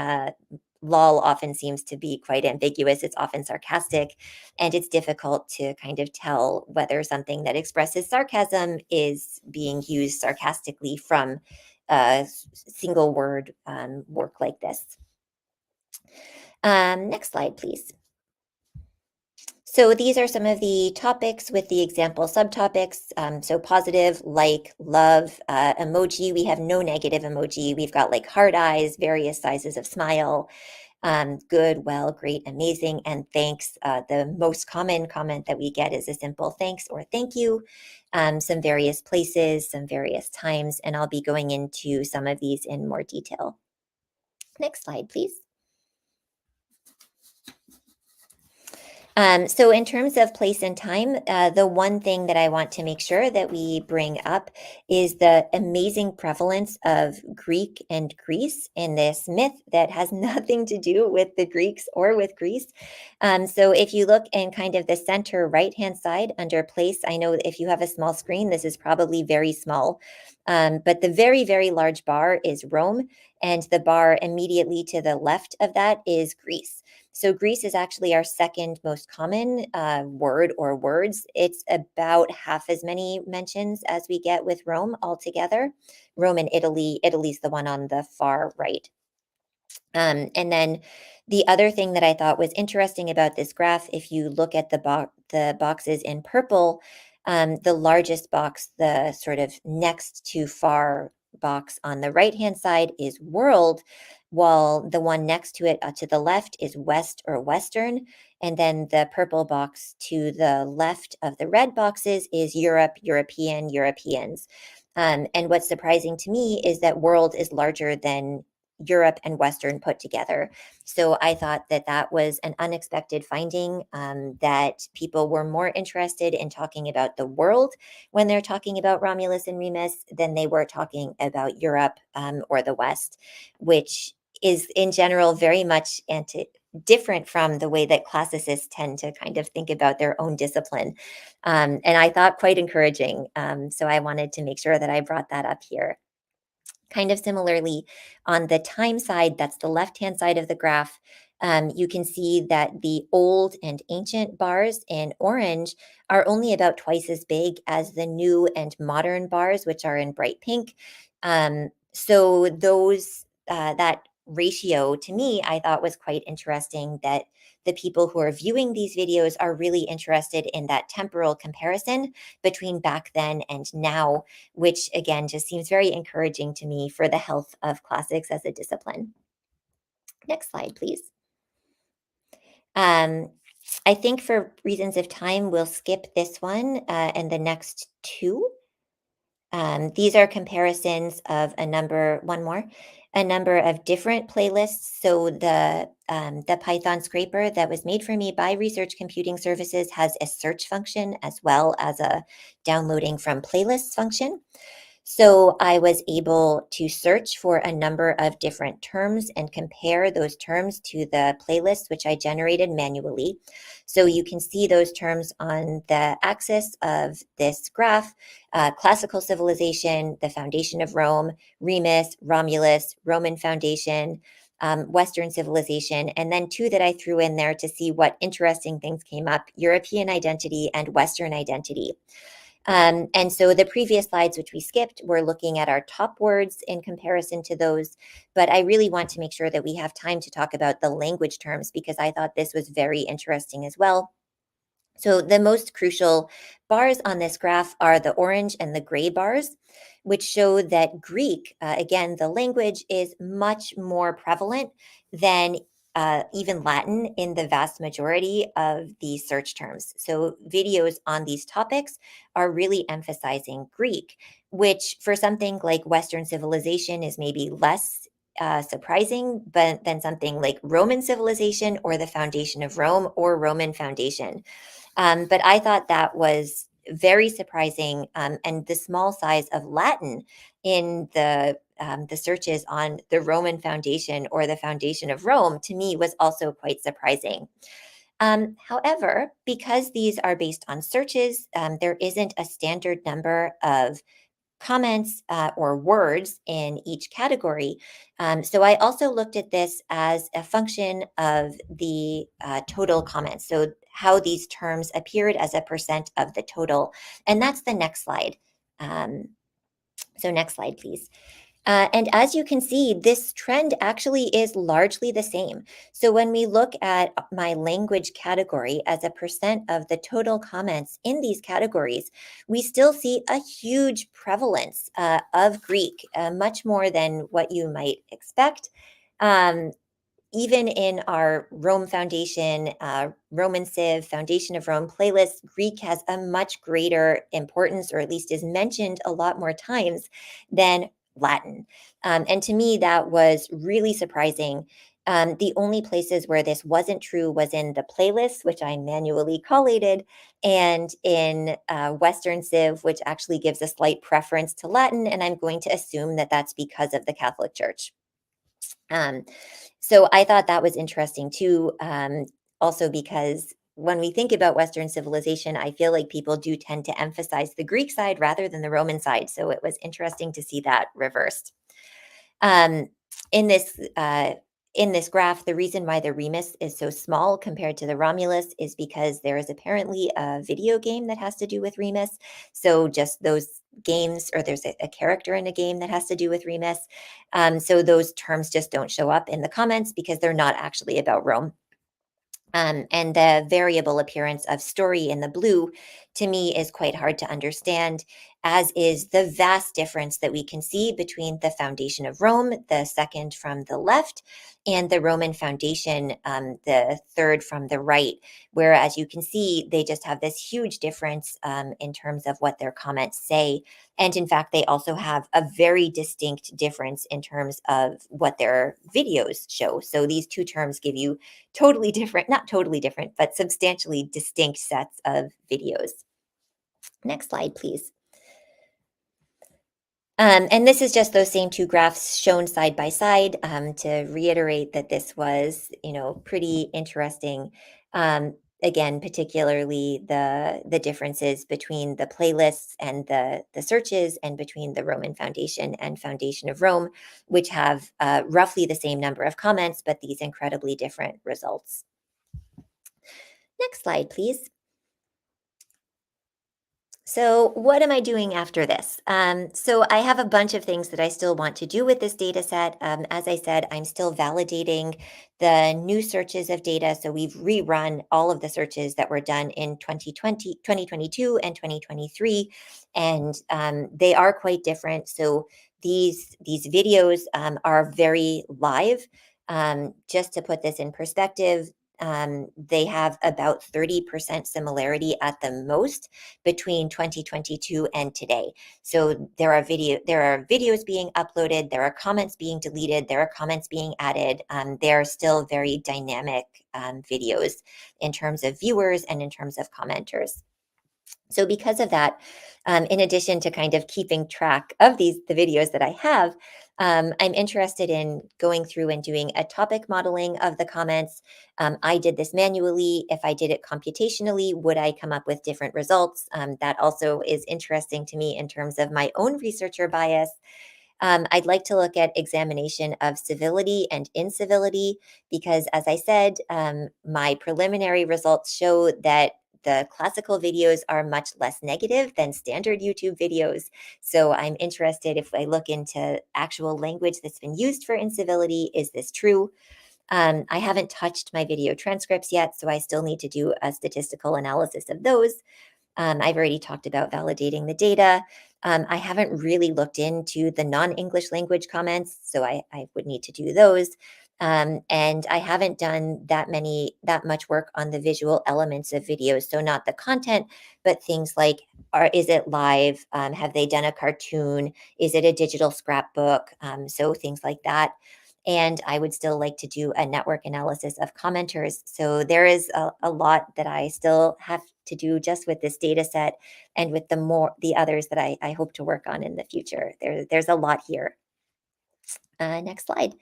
lol often seems to be quite ambiguous. It's often sarcastic, and it's difficult to kind of tell whether something that expresses sarcasm is being used sarcastically from a single word work like this. Next slide, please. So these are some of the topics with the example subtopics. So positive, like, love, emoji. We have no negative emoji. We've got like heart eyes, various sizes of smile, good, well, great, amazing, and thanks. The most common comment that we get is a simple thanks or thank you. Some various places, some various times, and I'll be going into some of these in more detail. Next slide, please. So in terms of place and time, the one thing that I want to make sure that we bring up is the amazing prevalence of Greek and Greece in this myth that has nothing to do with the Greeks or with Greece. So if you look in kind of the center right-hand side under place, I know if you have a small screen, this is probably very small, but the very, very large bar is Rome, and the bar immediately to the left of that is Greece. So Greece is actually our second most common word or words. It's about half as many mentions as we get with Rome altogether. Rome and Italy. Italy's the one on the far right. And then the other thing that I thought was interesting about this graph, if you look at the boxes in purple, the largest box, the sort of next to far box on the right-hand side is world, while the one next to it to the left is west or western. And then the purple box to the left of the red boxes is Europe, European, Europeans. And what's surprising to me is that world is larger than Europe and Western put together. So I thought that that was an unexpected finding, that people were more interested in talking about the world when they're talking about Romulus and Remus than they were talking about Europe or the West, which is in general very much different from the way that classicists tend to kind of think about their own discipline. And I thought quite encouraging. So I wanted to make sure that I brought that up here. Kind of similarly, on the time side, that's the left-hand side of the graph, you can see that the old and ancient bars in orange are only about twice as big as the new and modern bars, which are in bright pink. So that ratio, to me, I thought was quite interesting, that the people who are viewing these videos are really interested in that temporal comparison between back then and now, which again just seems very encouraging to me for the health of classics as a discipline. Next slide, please. I think for reasons of time, we'll skip this one and the next two. These are comparisons of one more. a number of different playlists. So the Python scraper that was made for me by Research Computing Services has a search function as well as a downloading from playlists function. So I was able to search for a number of different terms and compare those terms to the playlists, which I generated manually. So you can see those terms on the axis of this graph: classical civilization, the foundation of Rome, Remus, Romulus, Roman foundation, Western civilization, and then two that I threw in there to see what interesting things came up: European identity and Western identity. And so the previous slides, which we skipped, were looking at our top words in comparison to those. But I really want to make sure that we have time to talk about the language terms, because I thought this was very interesting as well. So the most crucial bars on this graph are the orange and the gray bars, which show that Greek, again, the language, is much more prevalent than even Latin in the vast majority of the search terms. So videos on these topics are really emphasizing Greek, which for something like Western civilization is maybe less surprising, but than something like Roman civilization or the foundation of Rome or Roman foundation. But I thought that was very surprising, and the small size of Latin in the searches on the Roman foundation or the foundation of Rome, to me, was also quite surprising. However, because these are based on searches, there isn't a standard number of comments or words in each category. So I also looked at this as a function of the total comments. So how these terms appeared as a percent of the total. And that's the next slide. So next slide, please. And as you can see, this trend actually is largely the same. So when we look at my language category as a percent of the total comments in these categories, we still see a huge prevalence of Greek, much more than what you might expect. Even in our Rome Foundation, Roman Civ, Foundation of Rome playlist, Greek has a much greater importance, or at least is mentioned a lot more times than Latin. And to me, that was really surprising. The only places where this wasn't true was in the playlists, which I manually collated, and in Western Civ, which actually gives a slight preference to Latin. And I'm going to assume that that's because of the Catholic Church. So I thought that was interesting too, also because when we think about Western civilization, I feel like people do tend to emphasize the Greek side rather than the Roman side. So it was interesting to see that reversed. In this graph, the reason why the Remus is so small compared to the Romulus is because there is apparently a video game that has to do with Remus. So just those games, or there's a character in a game that has to do with Remus. So those terms just don't show up in the comments because they're not actually about Rome. And the variable appearance of story in the blue, to me, is quite hard to understand, as is the vast difference that we can see between the foundation of Rome, the second from the left, and the Roman foundation, the third from the right, where, as you can see, they just have this huge difference in terms of what their comments say. And in fact, they also have a very distinct difference in terms of what their videos show. So these two terms give you totally different, not totally different, but substantially distinct sets of videos. Next slide, please. And this is just those same two graphs shown side by side to reiterate that this was, pretty interesting. Again, particularly the differences between the playlists and the searches, and between the Roman Foundation and Foundation of Rome, which have roughly the same number of comments, but these incredibly different results. Next slide, please. So what am I doing after this? So I have a bunch of things that I still want to do with this data set. As I said, I'm still validating the new searches of data. So we've rerun all of the searches that were done in 2022 and 2023, and they are quite different. So these videos are very live. Just to put this in perspective, they have about 30% similarity at the most between 2022 and today. So there are videos being uploaded, there are comments being deleted, there are comments being added. They are still very dynamic videos in terms of viewers and in terms of commenters. So because of that, in addition to kind of keeping track of the videos that I have, I'm interested in going through and doing a topic modeling of the comments. I did this manually. If I did it computationally, would I come up with different results? That also is interesting to me in terms of my own researcher bias. I'd like to look at examination of civility and incivility because, as I said, my preliminary results show that the classical videos are much less negative than standard YouTube videos. So I'm interested if I look into actual language that's been used for incivility, is this true? I haven't touched my video transcripts yet, so I still need to do a statistical analysis of those. I've already talked about validating the data. I haven't really looked into the non-English language comments, so I would need to do those. And I haven't done that much work on the visual elements of videos. So not the content, but things like, is it live? Have they done a cartoon? Is it a digital scrapbook? So things like that. And I would still like to do a network analysis of commenters. So there is a lot that I still have to do just with this data set and with the others that I hope to work on in the future. There's a lot here. Next slide.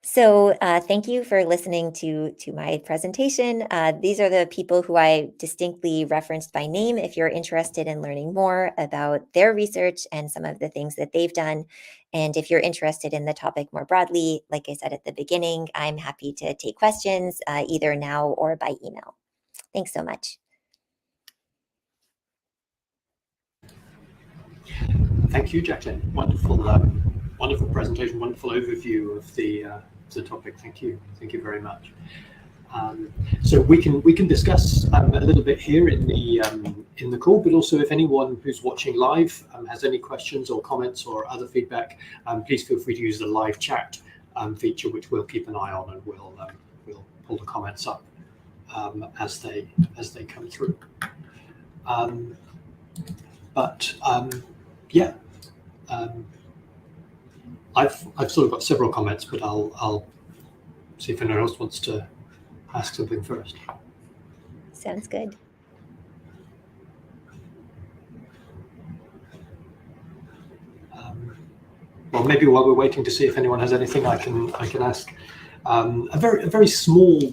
So thank you for listening to my presentation. These are the people who I distinctly referenced by name if you're interested in learning more about their research and some of the things that they've done. And if you're interested in the topic more broadly, like I said at the beginning, I'm happy to take questions either now or by email. Thanks so much. Thank you, Jaclyn. Wonderful, wonderful presentation, wonderful overview of the topic. Thank you very much. So we can discuss a little bit here in the call, but also if anyone who's watching live has any questions or comments or other feedback, please feel free to use the live chat feature, which we'll keep an eye on, and we'll pull the comments up as they come through. Yeah. I've sort of got several comments, but I'll see if anyone else wants to ask something first. Sounds good. Well, maybe while we're waiting to see if anyone has anything, I can ask a very small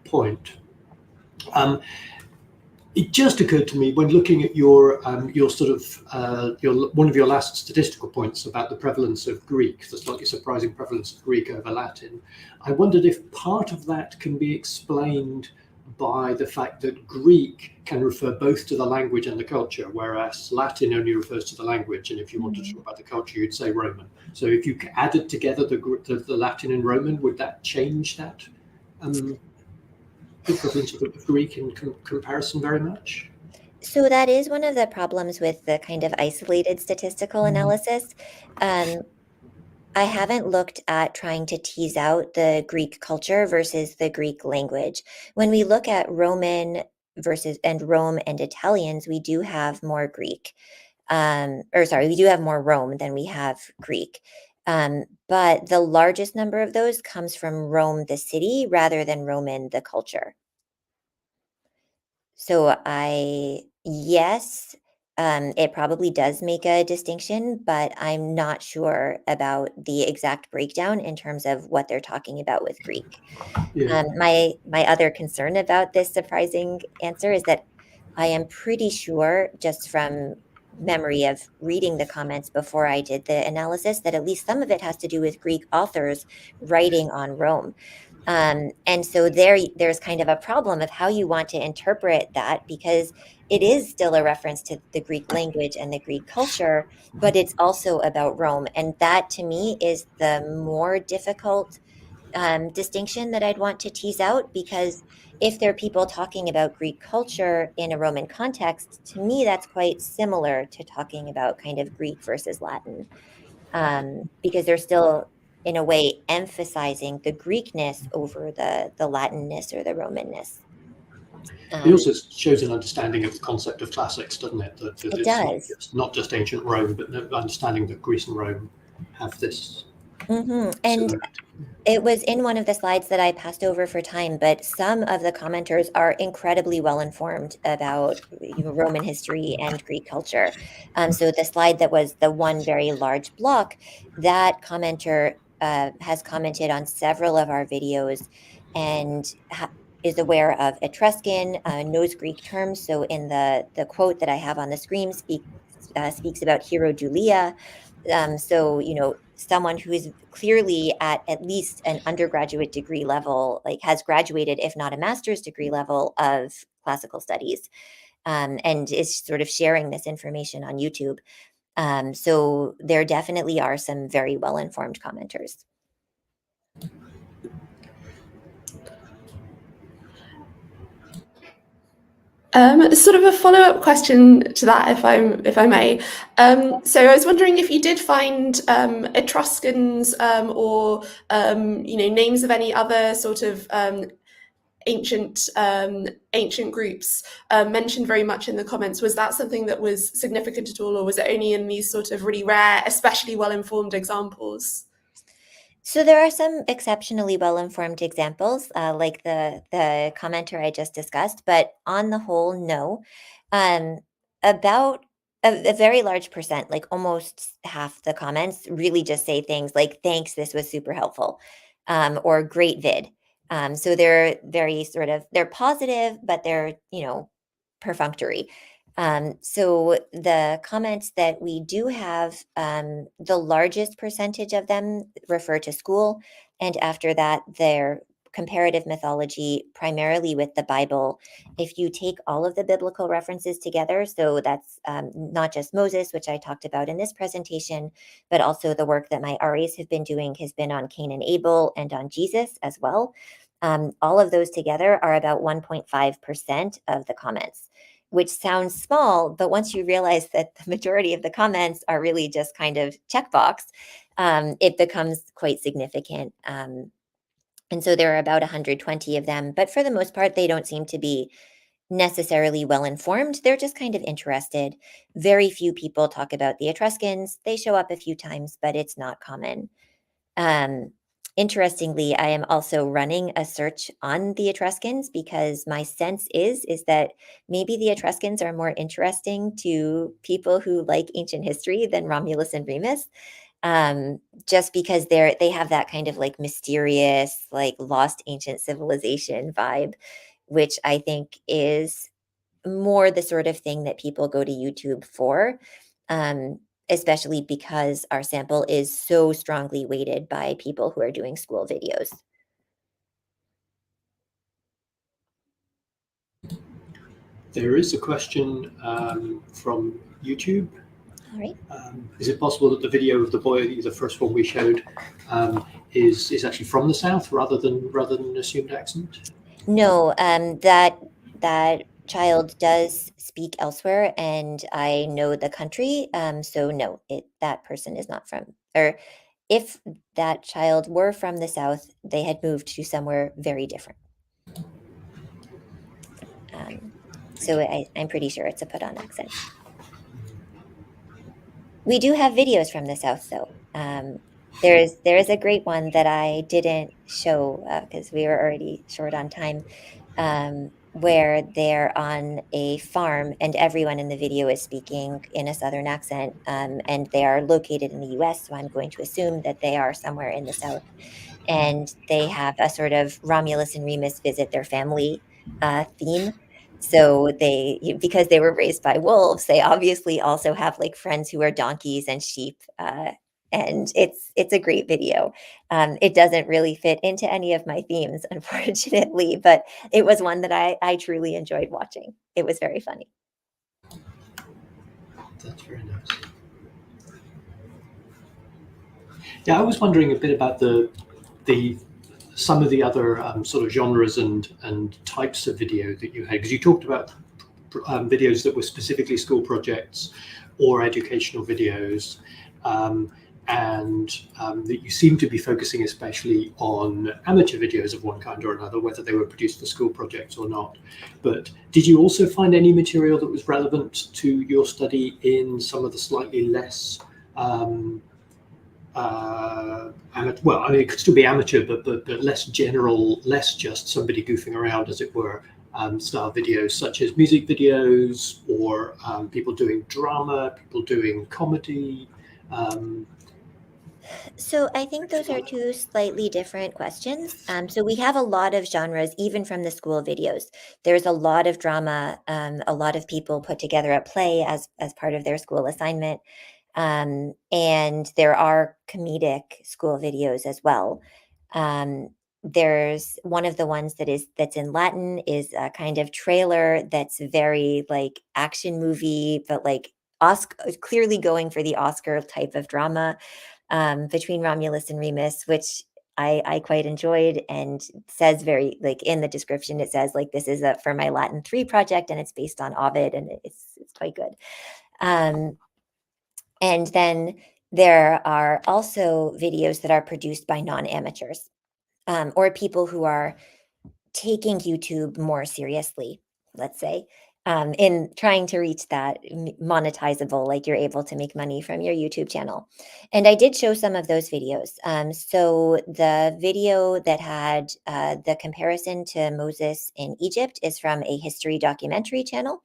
point. It just occurred to me when looking at your sort of one of your last statistical points about the prevalence of Greek, the slightly surprising prevalence of Greek over Latin. I wondered if part of that can be explained by the fact that Greek can refer both to the language and the culture, whereas Latin only refers to the language. And if you wanted to talk about the culture, you'd say Roman. So if you added together the Latin and Roman, would that change that? The prevalence of Greek in comparison very much? So that is one of the problems with the kind of isolated statistical analysis. I haven't looked at trying to tease out the Greek culture versus the Greek language. When we look at Roman and Rome and Italians, we do have more Greek. We do have more Rome than we have Greek. But the largest number of those comes from Rome, the city, rather than Roman, the culture. So yes, it probably does make a distinction, but I'm not sure about the exact breakdown in terms of what they're talking about with Greek. Yeah. My other concern about this surprising answer is that I am pretty sure, just from memory of reading the comments before I did the analysis, that at least some of it has to do with Greek authors writing on Rome. And so there's kind of a problem of how you want to interpret that, because it is still a reference to the Greek language and the Greek culture, but it's also about Rome. And that to me is the more difficult distinction that I'd want to tease out, because if there are people talking about Greek culture in a Roman context, to me, that's quite similar to talking about kind of Greek versus Latin, because they're still in a way emphasizing the Greekness over the Latinness or the Romanness. It also shows an understanding of the concept of classics, doesn't it? That It it's does. not just ancient Rome, but understanding that Greece and Rome have this. And it was in one of the slides that I passed over for time, but some of the commenters are incredibly well informed about Roman history and Greek culture. So the slide that was the one very large block, that commenter has commented on several of our videos and is aware of Etruscan, knows Greek terms. So in the quote that I have on the screen speaks about Hero Julia. So, someone who is clearly at least an undergraduate degree level, like has graduated, if not a master's degree level of classical studies, and is sort of sharing this information on YouTube. So there definitely are some very well-informed commenters. Sort of a follow-up question to that, if I may. So I was wondering if you did find Etruscans or names of any other sort of ancient groups mentioned very much in the comments. Was that something that was significant at all, or was it only in these sort of really rare, especially well-informed examples? So there are some exceptionally well-informed examples, like the commenter I just discussed, but on the whole, no. About a very large percent, like almost half the comments, really just say things like, thanks, this was super helpful, or great vid. So they're very they're positive, but they're, perfunctory. So the comments that we do have, the largest percentage of them refer to school. And after that, their comparative mythology, primarily with the Bible. If you take all of the biblical references together, so that's not just Moses, which I talked about in this presentation, but also the work that my RAs have been doing has been on Cain and Abel and on Jesus as well. All of those together are about 1.5% of the comments, which sounds small, but once you realize that the majority of the comments are really just kind of checkbox, it becomes quite significant. And so there are about 120 of them, but for the most part, they don't seem to be necessarily well-informed. They're just kind of interested. Very few people talk about the Etruscans. They show up a few times, but it's not common. Interestingly, I am also running a search on the Etruscans because my sense is that maybe the Etruscans are more interesting to people who like ancient history than Romulus and Remus, just because they have that kind of like mysterious, like lost ancient civilization vibe, which I think is more the sort of thing that people go to YouTube for. Especially because our sample is so strongly weighted by people who are doing school videos. There is a question from YouTube. All right. Is it possible that the video of the boy, the first one we showed, is actually from the South rather than an assumed accent? No, that child does speak elsewhere, and I know the country. So no, that person is not from, or if that child were from the South, they had moved to somewhere very different. So I'm pretty sure it's a put-on accent. We do have videos from the South, though. There is a great one that I didn't show because we were already short on time, where they're on a farm and everyone in the video is speaking in a Southern accent, and they are located in the US, so I'm going to assume that they are somewhere in the South. And they have a sort of Romulus and Remus visit their family theme. So because they were raised by wolves, they obviously also have like friends who are donkeys and sheep. And it's a great video. It doesn't really fit into any of my themes, unfortunately, but it was one that I truly enjoyed watching. It was very funny. That's very nice. Yeah, I was wondering a bit about some of the other sort of genres and types of video that you had, because you talked about videos that were specifically school projects or educational videos, and that you seem to be focusing especially on amateur videos of one kind or another, whether they were produced for school projects or not. Well, did you also find any material that was relevant to your study in some of the slightly less well, I mean, it could still be amateur, but less general, less just somebody goofing around, as it were, style videos, such as music videos, or people doing drama, people doing comedy? So I think those are two slightly different questions. So we have a lot of genres, even from the school videos. There's a lot of drama. A lot of people put together a play as part of their school assignment. And there are comedic school videos as well. There's one of the ones that's in Latin is a kind of trailer that's very like action movie, but like Oscar, clearly going for the Oscar type of drama, between Romulus and Remus, which I quite enjoyed, and says very like in the description, it says like, this is for my Latin 3 project, and it's based on Ovid, and it's quite good. And then there are also videos that are produced by non-amateurs, or people who are taking YouTube more seriously, let's say, in trying to reach that monetizable, like you're able to make money from your YouTube channel. And I did show some of those videos. So the video that had the comparison to Moses in Egypt is from a history documentary channel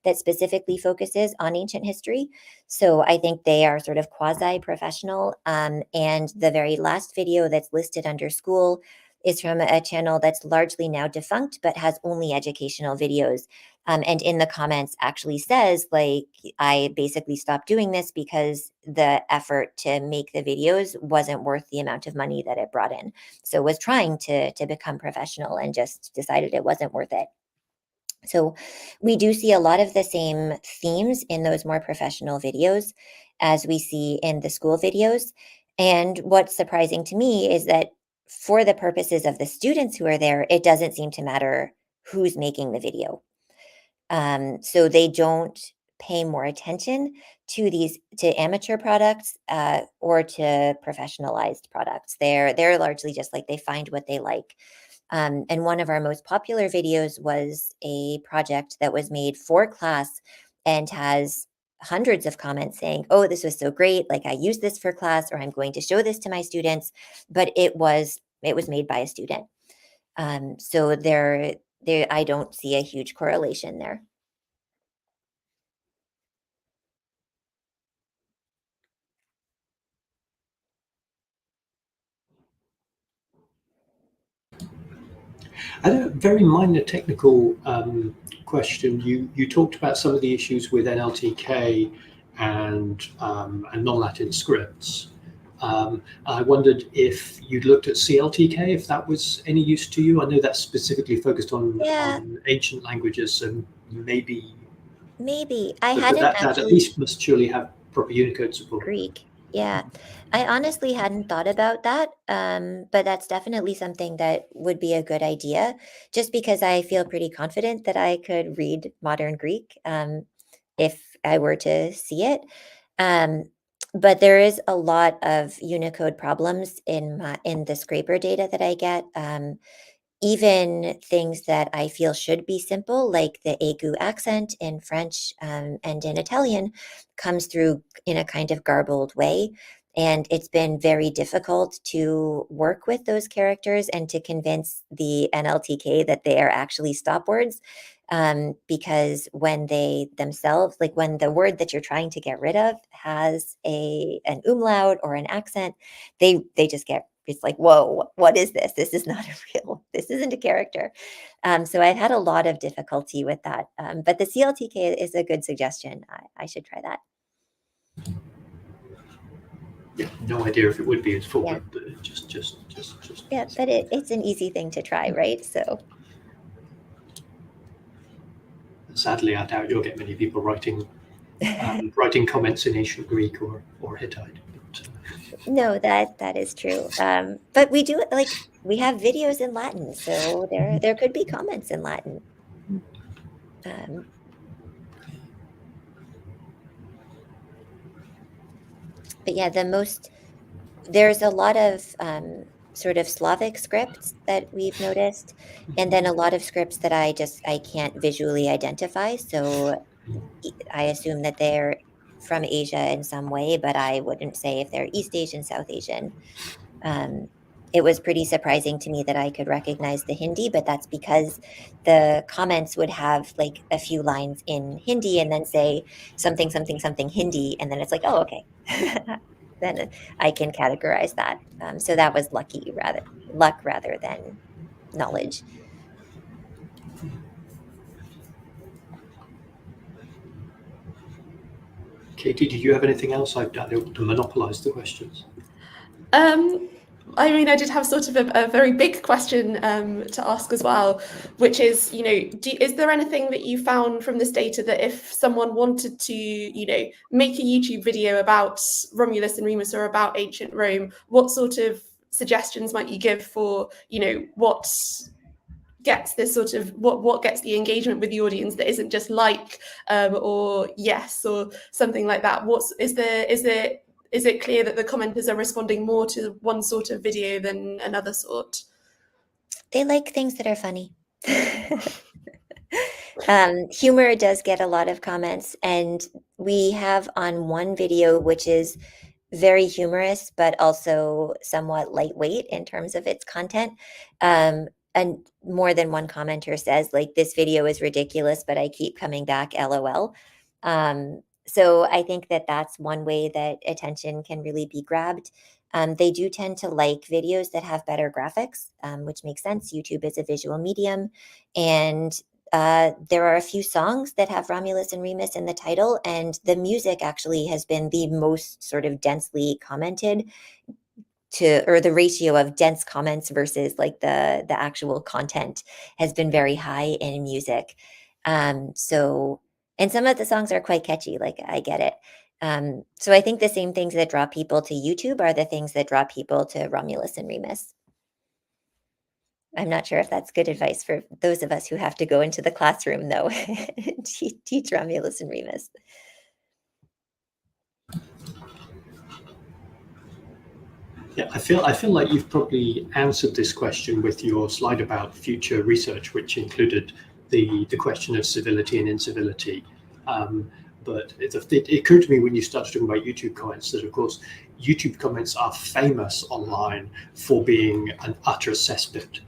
that specifically focuses on ancient history. So I think they are sort of quasi-professional. And the very last video that's listed under school is from a channel that's largely now defunct, but has only educational videos. And in the comments actually says, like, I basically stopped doing this because the effort to make the videos wasn't worth the amount of money that it brought in. So was trying to become professional and just decided it wasn't worth it. So we do see a lot of the same themes in those more professional videos as we see in the school videos. And what's surprising to me is that for the purposes of the students who are there, it doesn't seem to matter who's making the video. So they don't pay more attention to amateur products or to professionalized products. They're largely just like, they find what they like. And one of our most popular videos was a project that was made for class and has hundreds of comments saying, oh, this was so great. Like, I use this for class, or I'm going to show this to my students. But it was made by a student. So I don't see a huge correlation there. I had a very minor technical question. You talked about some of the issues with NLTK and non-Latin scripts. I wondered if you'd looked at CLTK, if that was any use to you. I know that's specifically focused on ancient languages, so maybe I hadn't that actually. At least must surely have proper Unicode support. Greek. Yeah, I honestly hadn't thought about that, but that's definitely something that would be a good idea, just because I feel pretty confident that I could read modern Greek if I were to see it. But there is a lot of Unicode problems in the scraper data that I get. Even things that I feel should be simple, like the aigu accent in French and in Italian, comes through in a kind of garbled way. And it's been very difficult to work with those characters and to convince the NLTK that they are actually stop words. Because when they themselves, like when the word that you're trying to get rid of has an umlaut or an accent, they just get, it's like, whoa, what is this? This is not this isn't a character. So I've had a lot of difficulty with that. But the CLTK is a good suggestion. I should try that. Yeah, no idea if it would be useful, Yeah. but just. Yeah, but it's an easy thing to try, right? So. Sadly, I doubt you'll get many people writing comments in ancient Greek or Hittite. But, no, that is true. But we do, like, we have videos in Latin, so there could be comments in Latin. But yeah, the most there's a lot of sort of Slavic scripts that we've noticed, and then a lot of scripts that I can't visually identify. So I assume that they're from Asia in some way, but I wouldn't say if they're East Asian, South Asian. It was pretty surprising to me that I could recognize the Hindi, but that's because the comments would have like a few lines in Hindi and then say something, something, something Hindi. And then it's like, oh, okay. Then I can categorize that. So that was luck rather than knowledge. Katie, did you have anything else? I don't want to monopolize the questions. I mean, I did have sort of a very big question to ask as well, which is, you know, is there anything that you found from this data that if someone wanted to, you know, make a YouTube video about Romulus and Remus or about ancient Rome, what sort of suggestions might you give for, you know, what gets this sort of what gets the engagement with the audience that isn't just like or yes or something like that? Is it clear that the commenters are responding more to one sort of video than another sort? They like things that are funny. Humor does get a lot of comments, and we have on one video, which is very humorous, but also somewhat lightweight in terms of its content. And more than one commenter says, like, this video is ridiculous, but I keep coming back, LOL. So I think that that's one way that attention can really be grabbed. They do tend to like videos that have better graphics, which makes sense. YouTube is a visual medium, and there are a few songs that have Romulus and Remus in the title, and the music actually has been the most sort of densely commented or the ratio of dense comments versus like the actual content has been very high in music. So, and some of the songs are quite catchy, like I get it. So I think the same things that draw people to YouTube are the things that draw people to Romulus and Remus. I'm not sure if that's good advice for those of us who have to go into the classroom, though, and teach Romulus and Remus. Yeah, I feel like you've probably answered this question with your slide about future research, which included the question of civility and incivility. But it occurred to me when you started talking about YouTube comments that, of course, YouTube comments are famous online for being an utter cesspit.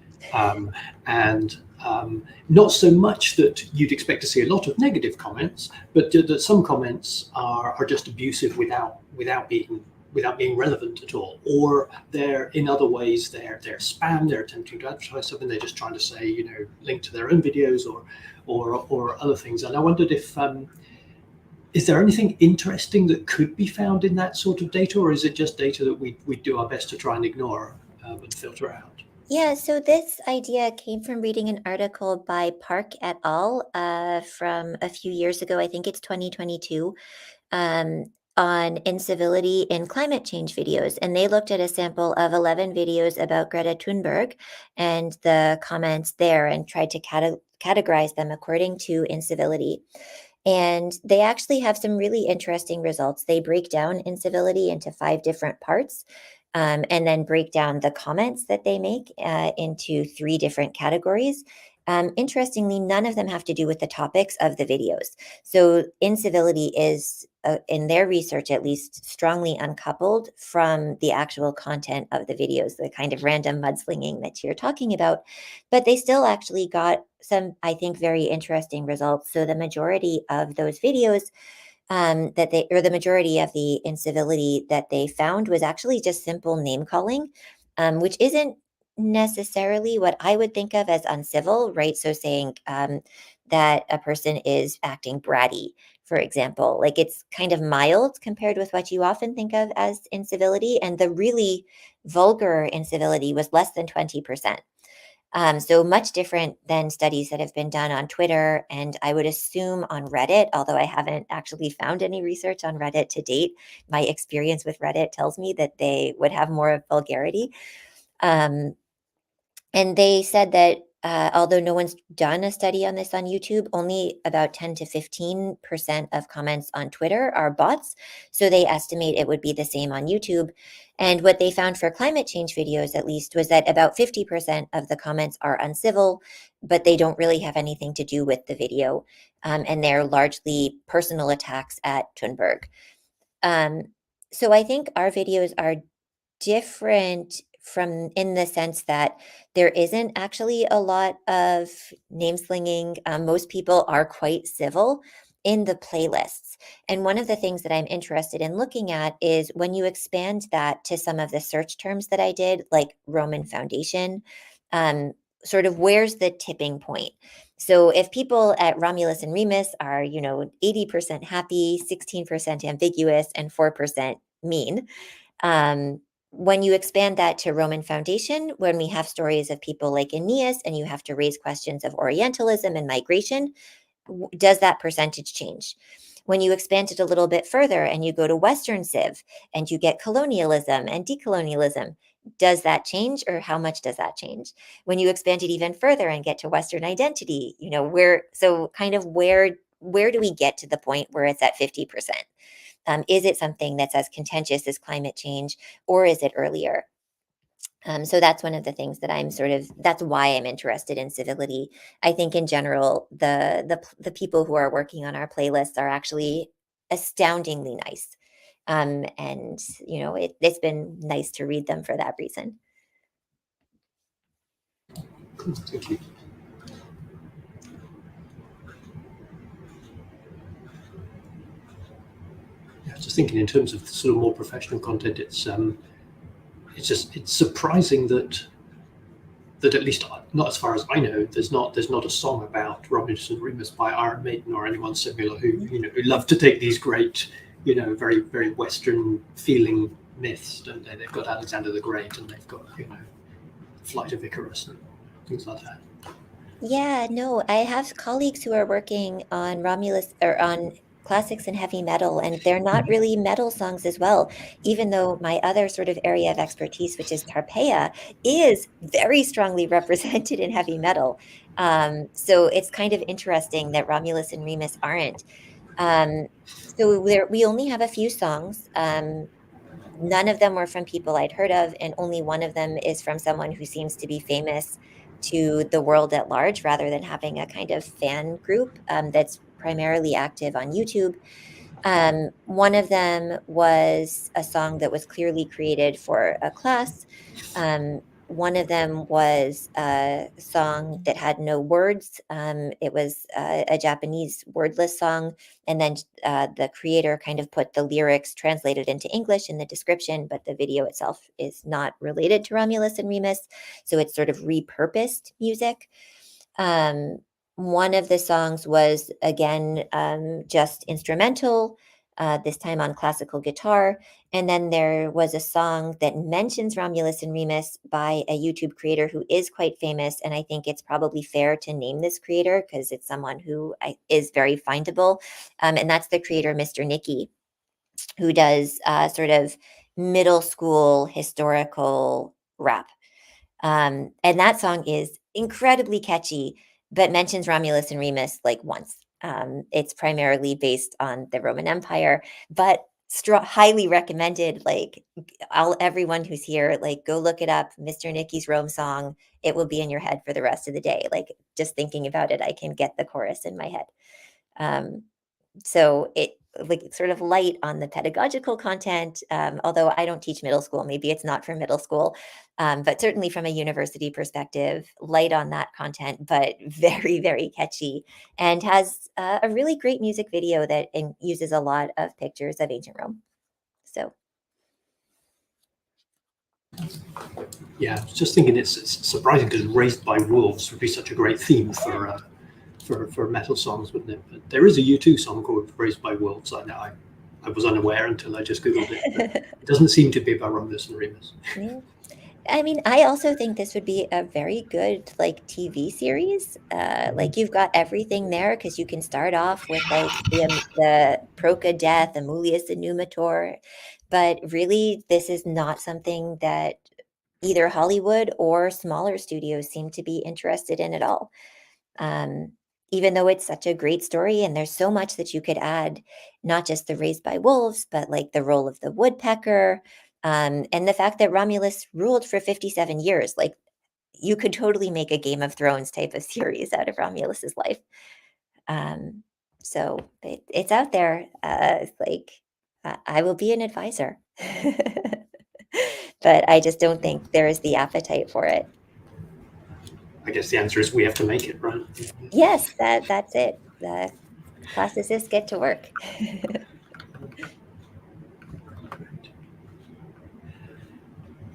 And not so much that you'd expect to see a lot of negative comments, but that some comments are just abusive without being relevant at all, or they're in other ways they're spam, they're attempting to advertise something, they're just trying to say, you know, link to their own videos or other things. And I wondered if is there anything interesting that could be found in that sort of data, or is it just data that we do our best to try and ignore and filter out? Yeah, so this idea came from reading an article by Park et al. From a few years ago, I think it's 2022, on incivility in climate change videos. And they looked at a sample of 11 videos about Greta Thunberg and the comments there and tried to categorize them according to incivility. And they actually have some really interesting results. They break down incivility into 5 different parts. And then break down the comments that they make into 3 different categories. Interestingly, none of them have to do with the topics of the videos. So incivility is, in their research at least, strongly uncoupled from the actual content of the videos, the kind of random mudslinging that you're talking about. But they still actually got some, I think, very interesting results. So the majority of those videos the majority of the incivility that they found was actually just simple name calling, which isn't necessarily what I would think of as uncivil, right? So saying that a person is acting bratty, for example, like it's kind of mild compared with what you often think of as incivility. And the really vulgar incivility was less than 20%. So much different than studies that have been done on Twitter, and I would assume on Reddit, although I haven't actually found any research on Reddit to date. My experience with Reddit tells me that they would have more vulgarity. And they said that although no one's done a study on this on YouTube, only about 10 to 15% of comments on Twitter are bots. So they estimate it would be the same on YouTube. And what they found for climate change videos, at least, was that about 50% of the comments are uncivil, but they don't really have anything to do with the video. And they're largely personal attacks at Thunberg. So I think our videos are different from in the sense that there isn't actually a lot of name slinging. Most people are quite civil in the playlists. And one of the things that I'm interested in looking at is when you expand that to some of the search terms that I did, like Roman foundation, sort of where's the tipping point? So if people at Romulus and Remus are, 80% happy, 16% ambiguous, and 4% mean, when you expand that to Roman foundation, when we have stories of people like Aeneas and you have to raise questions of Orientalism and migration, does that percentage change? When you expand it a little bit further and you go to Western Civ and you get colonialism and decolonialism, does that change, or how much does that change? When you expand it even further and get to Western identity, where do we get to the point where it's at 50%? Is it something that's as contentious as climate change, or is it earlier? So that's one of the things that that's why I'm interested in civility. I think in general, the people who are working on our playlists are actually astoundingly nice. And it's been nice to read them for that reason. Cool, thank you. Yeah, just thinking in terms of sort of more professional content, it's surprising that at least not as far as I know, there's not a song about Romulus and Remus by Iron Maiden or anyone similar who love to take these great, very very Western feeling myths, don't they? They've got Alexander the Great and they've got Flight of Icarus and things like that. Yeah, no, I have colleagues who are working on Romulus or on classics and heavy metal, and they're not really metal songs as well, even though my other sort of area of expertise, which is Tarpeia, is very strongly represented in heavy metal. So it's kind of interesting that Romulus and Remus aren't. So we only have a few songs. None of them were from people I'd heard of, and only one of them is from someone who seems to be famous to the world at large, rather than having a kind of fan group that's primarily active on YouTube. One of them was a song that was clearly created for a class. One of them was a song that had no words. It was a Japanese wordless song. And then the creator kind of put the lyrics translated into English in the description, but the video itself is not related to Romulus and Remus. So it's sort of repurposed music. One of the songs was, again, just instrumental, this time on classical guitar. And then there was a song that mentions Romulus and Remus by a YouTube creator who is quite famous. And I think it's probably fair to name this creator because it's someone who is very findable. And that's the creator, Mr. Nicky, who does sort of middle school historical rap. And that song is incredibly catchy, but mentions Romulus and Remus like once. It's primarily based on the Roman Empire, but highly recommended. Like everyone who's here, like go look it up. Mr. Nicky's Rome song. It will be in your head for the rest of the day. Like just thinking about it, I can get the chorus in my head. So it like sort of light on the pedagogical content, although I don't teach middle school, maybe it's not for middle school, but certainly from a university perspective, light on that content, but very, very catchy, and has a really great music video that uses a lot of pictures of ancient Rome. So. Yeah, I was just thinking it's surprising because Raised by Wolves would be such a great theme for metal songs, wouldn't it? But there is a U2 song called Raised by Wolves. I was unaware until I just Googled it. But it doesn't seem to be about Romulus and Remus. Yeah. I mean, I also think this would be a very good like TV series. Like you've got everything there because you can start off with like the Proca death, Amulius and Numitor, but really this is not something that either Hollywood or smaller studios seem to be interested in at all. Even though it's such a great story and there's so much that you could add, not just the raised by wolves, but like the role of the woodpecker, and the fact that Romulus ruled for 57 years. Like, you could totally make a Game of Thrones type of series out of Romulus's life. So it's out there. Like, I will be an advisor, but I just don't think there is the appetite for it. I guess the answer is we have to make it, right? Yes, that's it. The classicists get to work.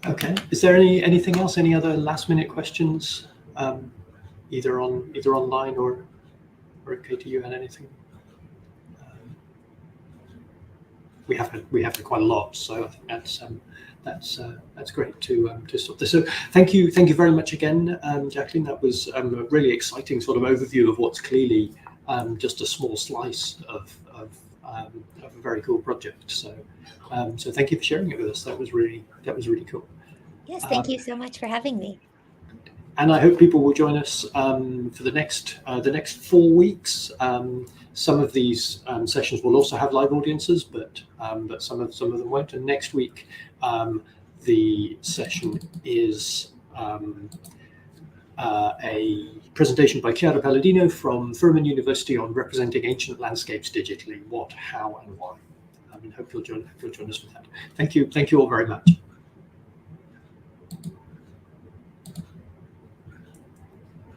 Okay. Is there anything else? Any other last-minute questions, either online or Katie, you had anything? We have had quite a lot, so I think that's great to stop this. So thank you very much again, Jaclyn. That was a really exciting sort of overview of what's clearly just a small slice of a very cool project. So so thank you for sharing it with us. That was really cool. Yes, thank you so much for having me. And I hope people will join us for the next 4 weeks. Some of these sessions will also have live audiences, but some of them won't. And next week, the session is a presentation by Chiara Palladino from Furman University on representing ancient landscapes digitally: what, how, and why. I hope you'll join us with that. Thank you all very much.